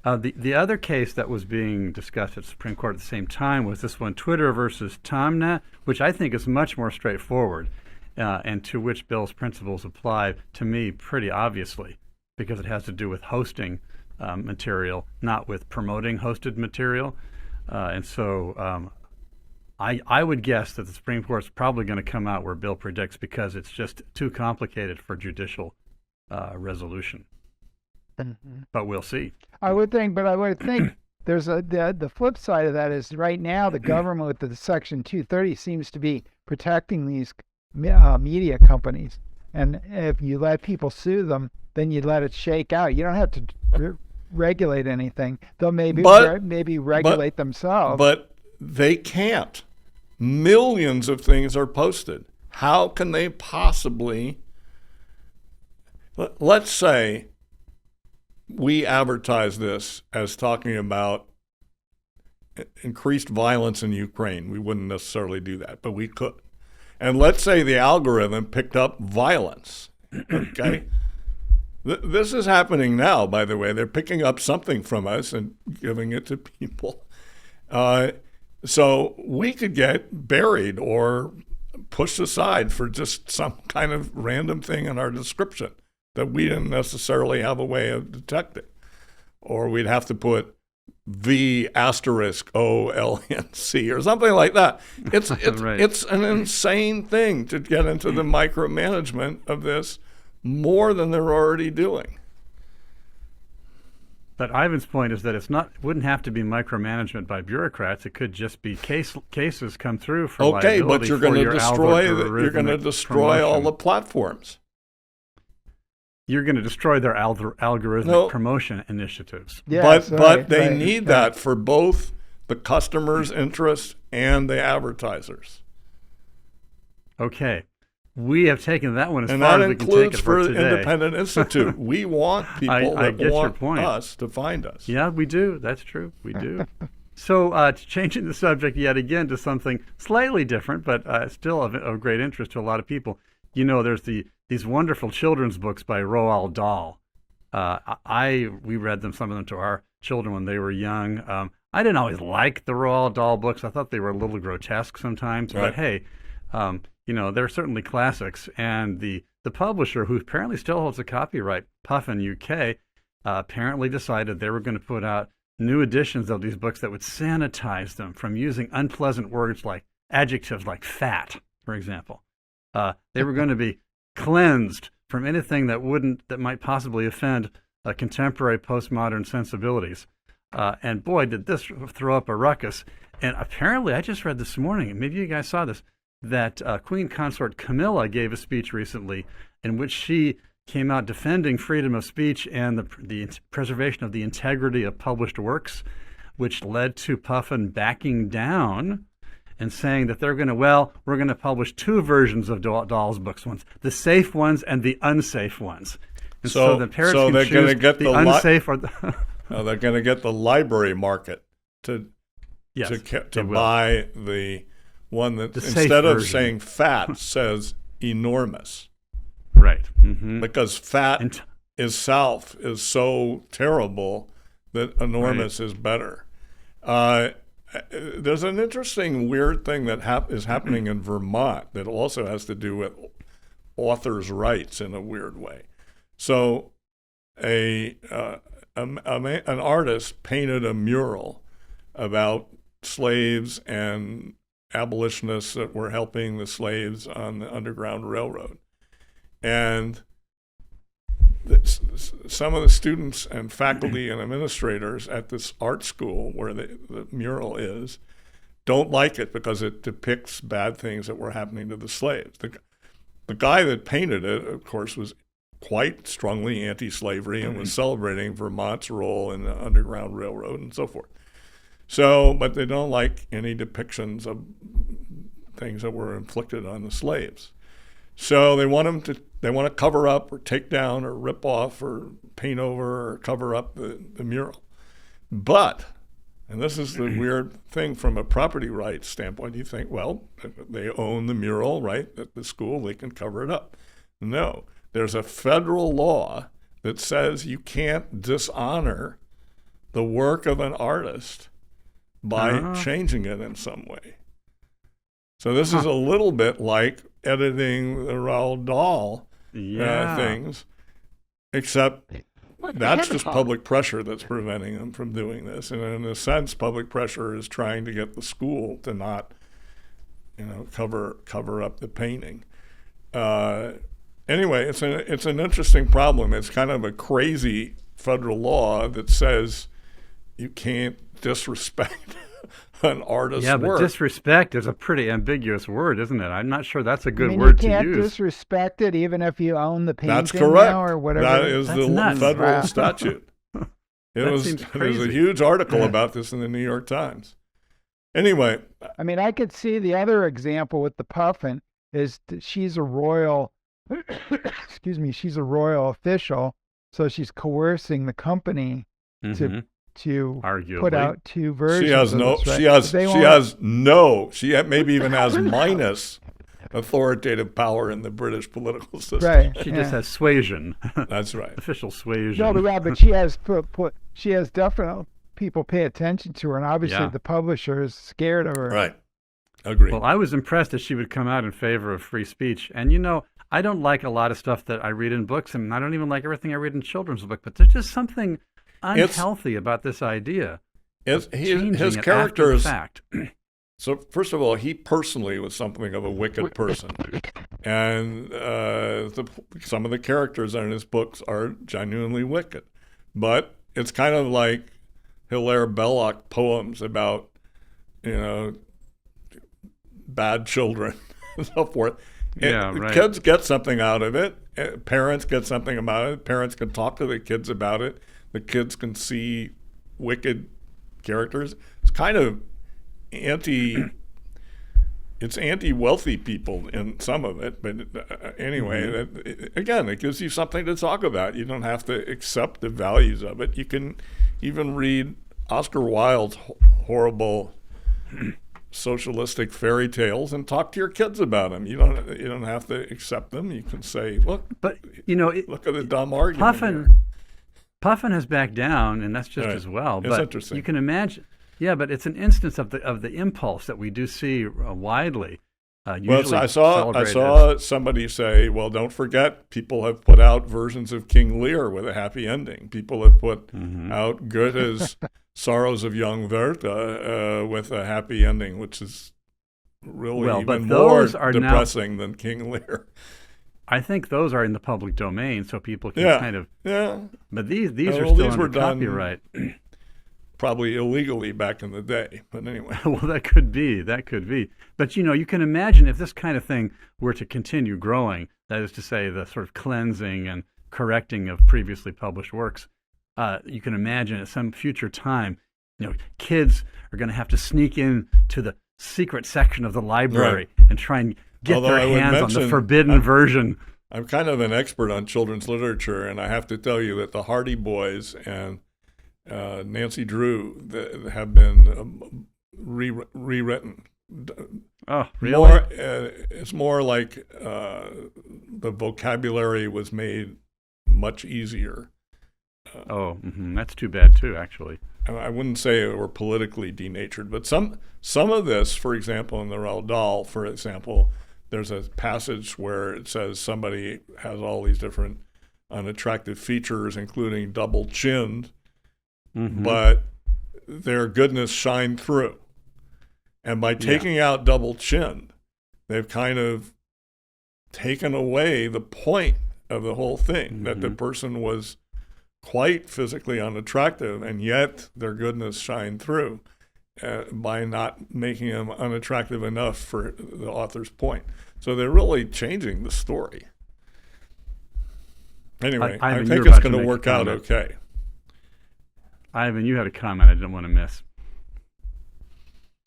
The other case that was being discussed at the Supreme Court at the same time was this one, Twitter versus Tomnet, which I think is much more straightforward and to which Bill's principles apply to me pretty obviously, because it has to do with hosting material, not with promoting hosted material. And so I would guess that the Supreme Court's probably going to come out where Bill predicts, because it's just too complicated for judicial resolution. Mm-hmm. But we'll see. I would think there's the flip side of that is right now the government with the Section 230 seems to be protecting these media companies, and if you let people sue them, then you let it shake out. You don't have to regulate anything. They'll maybe regulate themselves. But they can't. Millions of things are posted. How can they possibly? Let's say we advertise this as talking about increased violence in Ukraine. We wouldn't necessarily do that, but we could. And let's say the algorithm picked up violence. Okay? This is happening now, by the way. They're picking up something from us and giving it to people. So we could get buried or pushed aside for just some kind of random thing in our description that we didn't necessarily have a way of detecting. Or we'd have to put V*OLNC or something like that. It's right. It's an insane thing to get into the micromanagement of this more than they're already doing. But Ivan's point is that it wouldn't have to be micromanagement by bureaucrats. It could just be cases come through for liability. Okay, but you're going to destroy all the platforms. You're going to destroy their algorithmic promotion initiatives. Yes, but they need that for both the customer's interests and the advertisers. Okay. We have taken that one as far as we can take it for today. And that includes for Independent Institute. We want people that want us to find us. Yeah, we do. That's true. We do. So changing the subject yet again to something slightly different, but still of great interest to a lot of people. You know, there's these wonderful children's books by Roald Dahl. We read some of them to our children when they were young. I didn't always like the Roald Dahl books. I thought they were a little grotesque sometimes. Right. But hey, they're certainly classics. And the publisher, who apparently still holds a copyright, Puffin UK, apparently decided they were going to put out new editions of these books that would sanitize them from using unpleasant words like adjectives like fat, for example. They were going to be cleansed from anything that might possibly offend contemporary postmodern sensibilities. And boy, did this throw up a ruckus. And apparently, I just read this morning, and maybe you guys saw this, that Queen Consort Camilla gave a speech recently in which she came out defending freedom of speech and the preservation of the integrity of published works, which led to Puffin backing down and saying that we're going to publish two versions of Dahl's books, the safe ones and the unsafe ones. And so the parents can choose the unsafe or the they're going to get the library market to buy the one that instead of saying fat says enormous. Right. Mm-hmm. Because fat is so terrible that enormous is better. There's an interesting weird thing that is happening in Vermont that also has to do with authors' rights in a weird way. So an artist painted a mural about slaves and abolitionists that were helping the slaves on the Underground Railroad. And some of the students and faculty and administrators at this art school where the mural is don't like it because it depicts bad things that were happening to the slaves. The guy that painted it, of course, was quite strongly anti-slavery and was celebrating Vermont's role in the Underground Railroad and so forth. But they don't like any depictions of things that were inflicted on the slaves. So they want to cover up or take down or rip off or paint over or cover up the mural. But, and this is the weird thing from a property rights standpoint, you think, well, they own the mural, right, at the school, they can cover it up. No, there's a federal law that says you can't dishonor the work of an artist by changing it in some way. So this is a little bit like editing the Roald Dahl things, except that's just public pressure that's preventing them from doing this. And in a sense, public pressure is trying to get the school to not, cover up the painting. Anyway, it's an interesting problem. It's kind of a crazy federal law that says you can't disrespect an artist's work. Yeah, but work. Disrespect is a pretty ambiguous word, isn't it? I'm not sure that's a good word to use. You can't disrespect it even if you own the painting. That's correct. Now or whatever. That is the federal statute. It was a huge article about this in the New York Times. Anyway. I mean, I could see the other example with the puffin is she's a royal, she's a royal official, so she's coercing the company to arguably put out two versions. She maybe even has minus authoritative power in the British political system. Right. She just has suasion. That's right. Official suasion. No, but she has she has definitely people pay attention to her, and obviously the publisher is scared of her. Right. Agreed. Well, I was impressed that she would come out in favor of free speech. And, I don't like a lot of stuff that I read in books, and I don't even like everything I read in children's books, but there's just something unhealthy about this idea. His characters. So, first of all, he personally was something of a wicked person. And some of the characters in his books are genuinely wicked. But it's kind of like Hilaire Belloc poems about, bad children and so forth. Kids get something out of it. Parents get something about it. Parents can talk to the kids about it. The kids can see wicked characters. It's kind of anti-wealthy people in some of it. But anyway, again, it gives you something to talk about. You don't have to accept the values of it. You can even read Oscar Wilde's horrible socialistic fairy tales and talk to your kids about them. You don't have to accept them. You can say, look, look at the dumb argument. Puffin has backed down, and that's just as well. It's but interesting. You can imagine. Yeah, but it's an instance of the impulse that we do see widely. I saw somebody say, well, don't forget, people have put out versions of King Lear with a happy ending. People have put out Goethe's Sorrows of Young Werther with a happy ending, which is really even more depressing than King Lear. I think those are in the public domain, so people can kind of. Yeah. But these are still under copyright. Probably illegally back in the day, but anyway. Well, that could be. But, you can imagine if this kind of thing were to continue growing, that is to say the sort of cleansing and correcting of previously published works, you can imagine at some future time, kids are going to have to sneak in to the secret section of the library and try and get their hands on the forbidden version. I'm kind of an expert on children's literature, and I have to tell you that the Hardy Boys and Nancy Drew have been rewritten. Oh, really? It's more like the vocabulary was made much easier. That's too bad too, actually. I wouldn't say it were politically denatured, but some of this, for example, in the Roald Dahl, for example, there's a passage where it says somebody has all these different unattractive features, including double-chinned, but their goodness shined through. And by taking out double-chinned, they've kind of taken away the point of the whole thing, that the person was quite physically unattractive, and yet their goodness shined through by not making them unattractive enough for the author's point. So they're really changing the story. Anyway, I think it's going to work out okay. Ivan, you had a comment I didn't want to miss.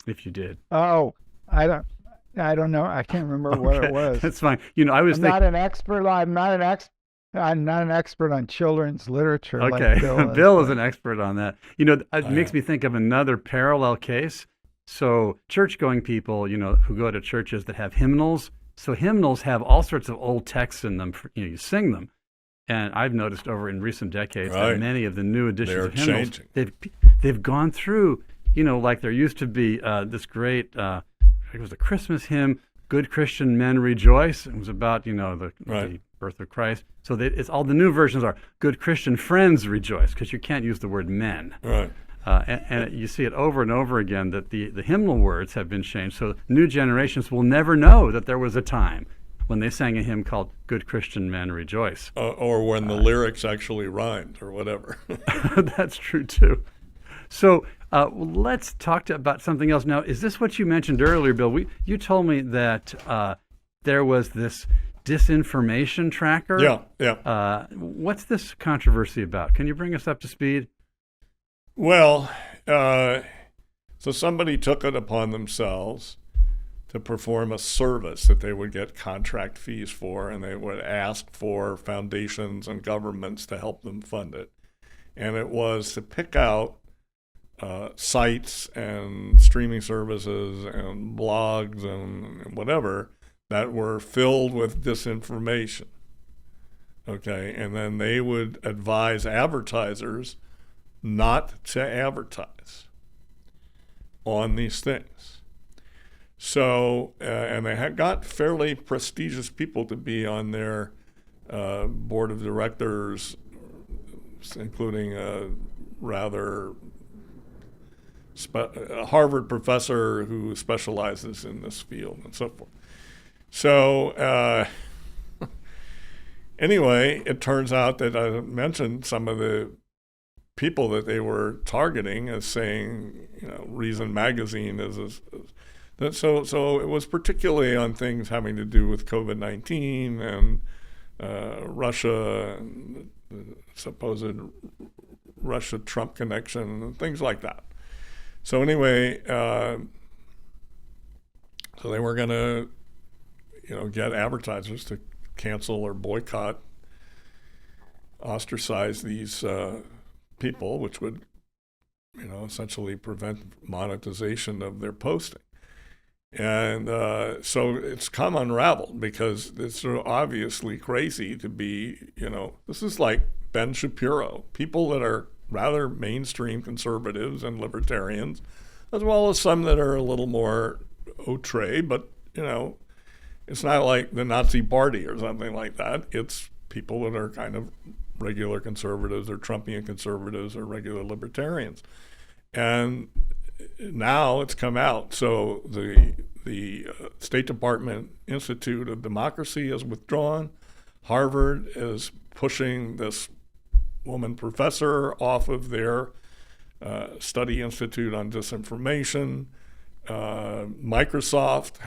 If you did. Oh, I don't know. I can't remember what it was. That's fine. I'm not an expert. I'm not an expert on children's literature. Okay, like Bill is. Bill is an expert on that. It makes me think of another parallel case. So church-going people, who go to churches that have hymnals. So hymnals have all sorts of old texts in them. You sing them. And I've noticed over in recent decades that many of the new editions of hymnals, they've gone through, like there used to be this great, it was a Christmas hymn, Good Christian Men Rejoice. It was about, the birth of Christ. So it's all the new versions are Good Christian Friends Rejoice, because you can't use the word men. Right. And you see it over and over again that the hymnal words have been changed. So new generations will never know that there was a time when they sang a hymn called Good Christian Men Rejoice. Or when the lyrics actually rhymed or whatever. That's true, too. So let's talk about something else now. Is this what you mentioned earlier, Bill? You told me that there was this disinformation tracker. Yeah. What's this controversy about? Can you bring us up to speed? Well, so somebody took it upon themselves to perform a service that they would get contract fees for, and they would ask for foundations and governments to help them fund it. And it was to pick out sites and streaming services and blogs and whatever that were filled with disinformation. Okay, and then they would advise advertisers not to advertise on these things. So, and they had got fairly prestigious people to be on their board of directors, including a rather a Harvard professor who specializes in this field and so forth. So, anyway, it turns out that I mentioned some of the people that they were targeting as saying, Reason Magazine is so it was particularly on things having to do with COVID-19 and Russia, and the supposed Russia-Trump connection, and things like that. So anyway, so they were going to, get advertisers to cancel or boycott, ostracize these people, which would, essentially prevent monetization of their posting. And so it's come unraveled because it's so obviously crazy to be, this is like Ben Shapiro, people that are rather mainstream conservatives and libertarians, as well as some that are a little more outre, but, it's not like the Nazi Party or something like that. It's people that are kind of regular conservatives or Trumpian conservatives or regular libertarians. And now it's come out. So the State Department Institute of Democracy has withdrawn. Harvard is pushing this woman professor off of their study institute on disinformation. Microsoft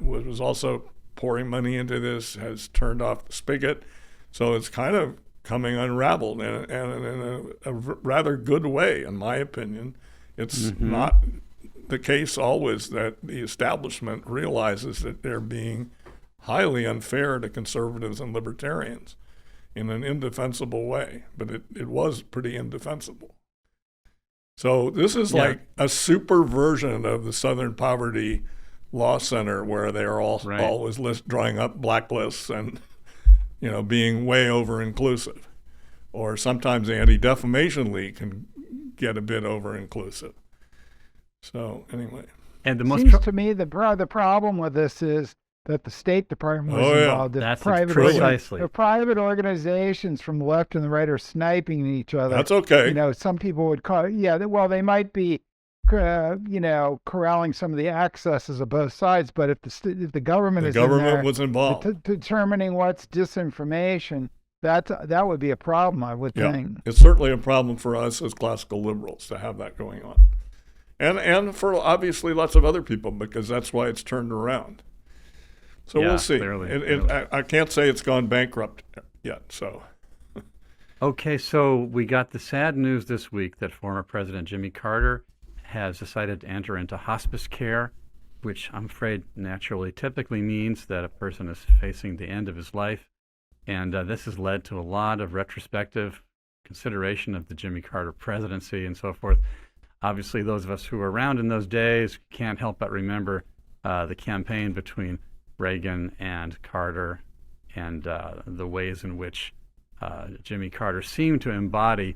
was also pouring money into this, has turned off the spigot. So it's kind of coming unraveled, and in a rather good way, in my opinion. It's not the case always that the establishment realizes that they're being highly unfair to conservatives and libertarians in an indefensible way, but it was pretty indefensible. So this is like a super version of the Southern Poverty Law Center, where they are always drawing up blacklists and being way over inclusive, or sometimes the Anti-Defamation League can get a bit over inclusive. So anyway, and seems to me the problem with this is that the State Department was involved. That's precisely. The private organizations from the left and the right are sniping each other. That's okay. Some people would call, well, they might be, corralling some of the accesses of both sides, but if the government was involved, determining what's disinformation, that would be a problem, I would think. It's certainly a problem for us as classical liberals to have that going on, and for obviously lots of other people, because that's why it's turned around. So we'll see. Clearly. I can't say it's gone bankrupt yet. So. Okay, so we got the sad news this week that former President Jimmy Carter has decided to enter into hospice care, which I'm afraid naturally typically means that a person is facing the end of his life. And this has led to a lot of retrospective consideration of the Jimmy Carter presidency and so forth. Obviously, those of us who were around in those days can't help but remember the campaign between Reagan and Carter, and the ways in which Jimmy Carter seemed to embody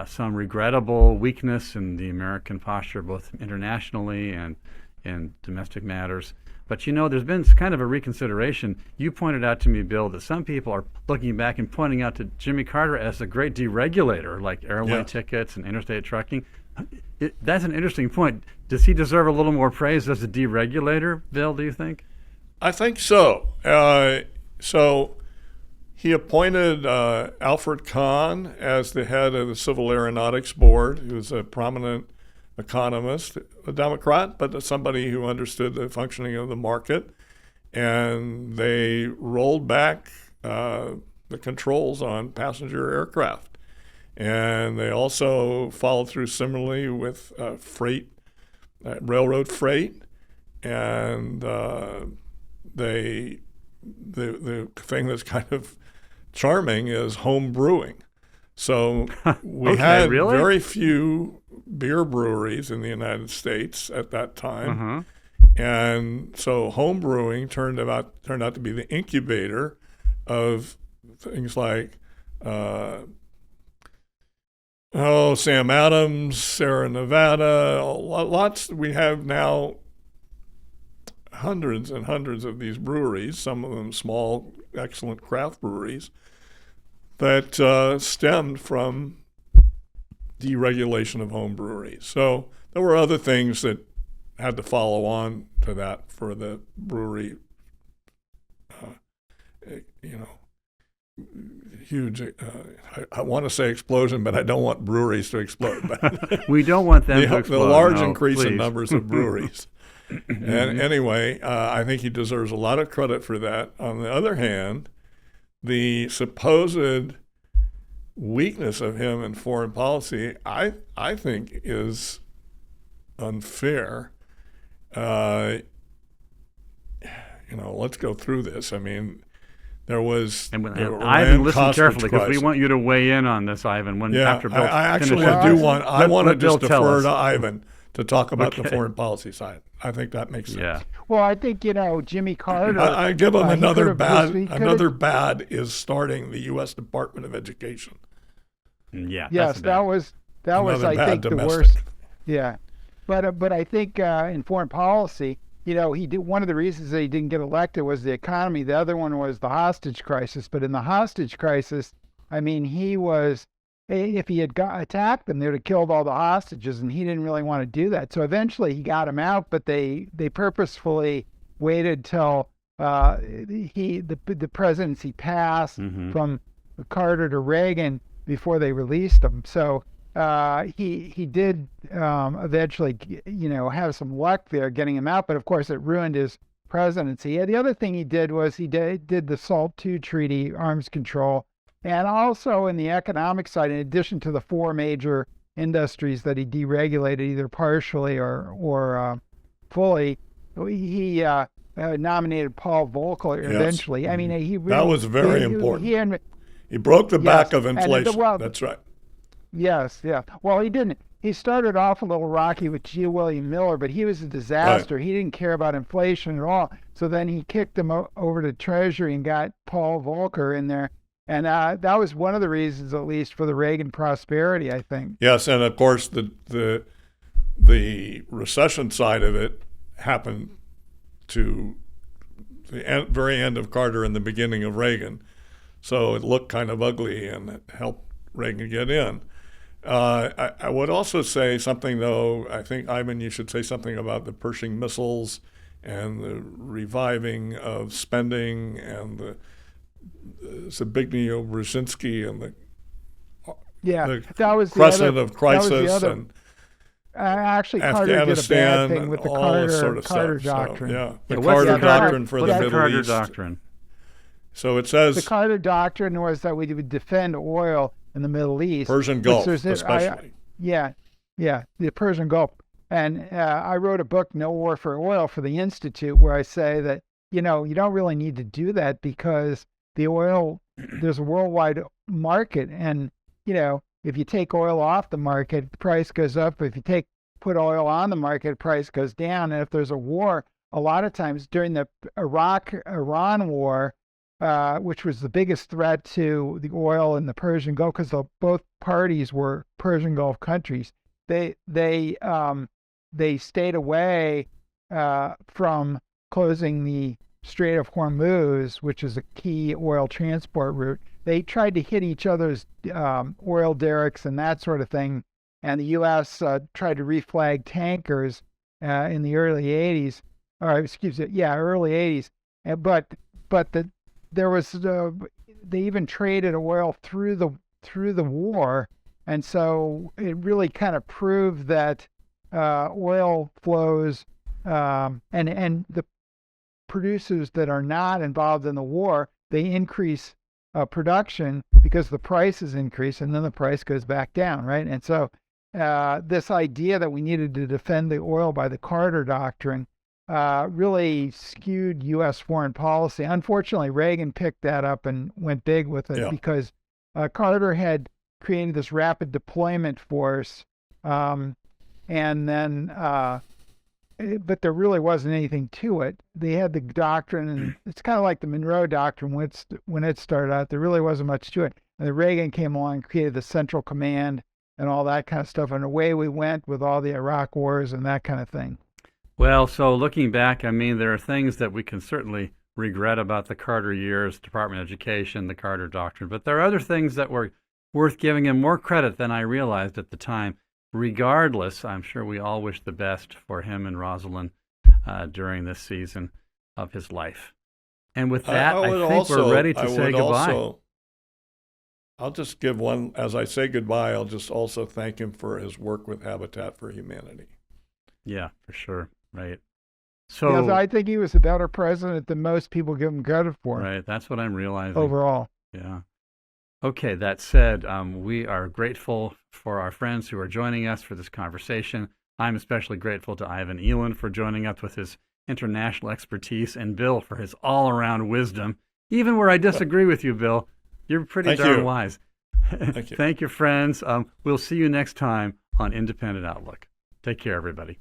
some regrettable weakness in the American posture, both internationally and in domestic matters. But there's been kind of a reconsideration. You pointed out to me, Bill, that some people are looking back and pointing out to Jimmy Carter as a great deregulator, like airway tickets and interstate trucking. That's an interesting point. Does he deserve a little more praise as a deregulator, Bill, do you think? I think so. So He appointed Alfred Kahn as the head of the Civil Aeronautics Board. He was a prominent economist, a Democrat, but somebody who understood the functioning of the market. And they rolled back the controls on passenger aircraft. And they also followed through similarly with freight, railroad freight. And the thing that's kind of charming is home brewing. So we had very few beer breweries in the United States at that time. And so home brewing turned out to be the incubator of things like Sam Adams, Sierra Nevada, lots. We have now hundreds and hundreds of these breweries, some of them small, excellent craft breweries, that stemmed from deregulation of home breweries. So there were other things that had to follow on to that for the brewery, huge, I want to say explosion, but I don't want breweries to explode. But we don't want them to explode. The large increase in numbers of breweries. And anyway, I think he deserves a lot of credit for that. On the other hand, the supposed weakness of him in foreign policy, I think, is unfair. Let's go through this. I mean, there was Ivan, listen carefully because we want you to weigh in on this, Ivan. After Bill I want to just defer to Ivan to talk about the foreign policy side. I think that makes sense. Yeah. Well, I think Jimmy Carter. I give him another bad. Another bad is starting the U.S. Department of Education. Yeah. Yes, that was I think domestic. The worst. Yeah, but I think in foreign policy, he did one of the reasons that he didn't get elected was the economy. The other one was the hostage crisis. But in the hostage crisis, I mean, he was. If he had attacked them, they would have killed all the hostages, and he didn't really want to do that. So eventually he got him out, but they purposefully waited till the presidency passed from Carter to Reagan before they released him. So he did eventually, have some luck there getting him out, but of course it ruined his presidency. Yeah, the other thing he did was he did the SALT II treaty, arms control. And also in the economic side, in addition to the four major industries that he deregulated either partially or fully, he nominated Paul Volcker eventually. Yes. I mean, that was very important. He broke the back of inflation. That's right. Yes, yeah. Well, he didn't. He started off a little rocky with G. William Miller, but he was a disaster. Right. He didn't care about inflation at all. So then he kicked him over to Treasury and got Paul Volcker in there. And that was one of the reasons, at least, for the Reagan prosperity, I think. Yes, and of course the recession side of it happened to the very end of Carter and the beginning of Reagan. So it looked kind of ugly, and it helped Reagan get in. I would also say something, though. I think, Ivan, you should say something about the Pershing missiles and the reviving of spending and the Zbigniew Brzezinski and that was crescent of crisis and actually Carter did a bad thing with the Carter doctrine. So, the Carter doctrine for the Middle Carter East. Doctrine. So it says the Carter doctrine was that we would defend oil in the Middle East, Persian Gulf, especially. The Persian Gulf. And I wrote a book, No War for Oil, for the Institute, where I say that you don't really need to do that because the oil, there's a worldwide market, and if you take oil off the market, the price goes up. If you put oil on the market, the price goes down. And if there's a war, a lot of times during the Iraq-Iran war, which was the biggest threat to the oil in the Persian Gulf, because both parties were Persian Gulf countries, they stayed away from closing the Strait of Hormuz, which is a key oil transport route. They tried to hit each other's oil derricks and that sort of thing. And the U.S. tried to reflag tankers in the early 80s, early 80s. But there was they even traded oil through the war, and so it really kind of proved that oil flows and the producers that are not involved in the war, they increase production because the prices increase, and then the price goes back down, right? And so this idea that we needed to defend the oil by the Carter Doctrine really skewed U.S. foreign policy. Unfortunately, Reagan picked that up and went big with it because Carter had created this rapid deployment force, and then but there really wasn't anything to it. They had the doctrine, and it's kind of like the Monroe Doctrine when it started out. There really wasn't much to it. And then Reagan came along and created the Central Command and all that kind of stuff, and away we went with all the Iraq wars and that kind of thing. Well, so looking back, I mean, there are things that we can certainly regret about the Carter years, Department of Education, the Carter Doctrine, but there are other things that were worth giving him more credit than I realized at the time. Regardless, I'm sure we all wish the best for him and Rosalind during this season of his life. And with that, I think we're ready to say goodbye. I'll just give one, as I say goodbye, I'll just also thank him for his work with Habitat for Humanity. Yeah, for sure. Right. So yes, I think he was a better president than most people give him credit for. Right. That's what I'm realizing. Overall. Yeah. Okay. That said, we are grateful for our friends who are joining us for this conversation. I'm especially grateful to Ivan Eland for joining us with his international expertise, and Bill for his all-around wisdom. Even where I disagree with you, Bill, you're pretty darn wise. Thank you. Thank you, friends. We'll see you next time on Independent Outlook. Take care, everybody.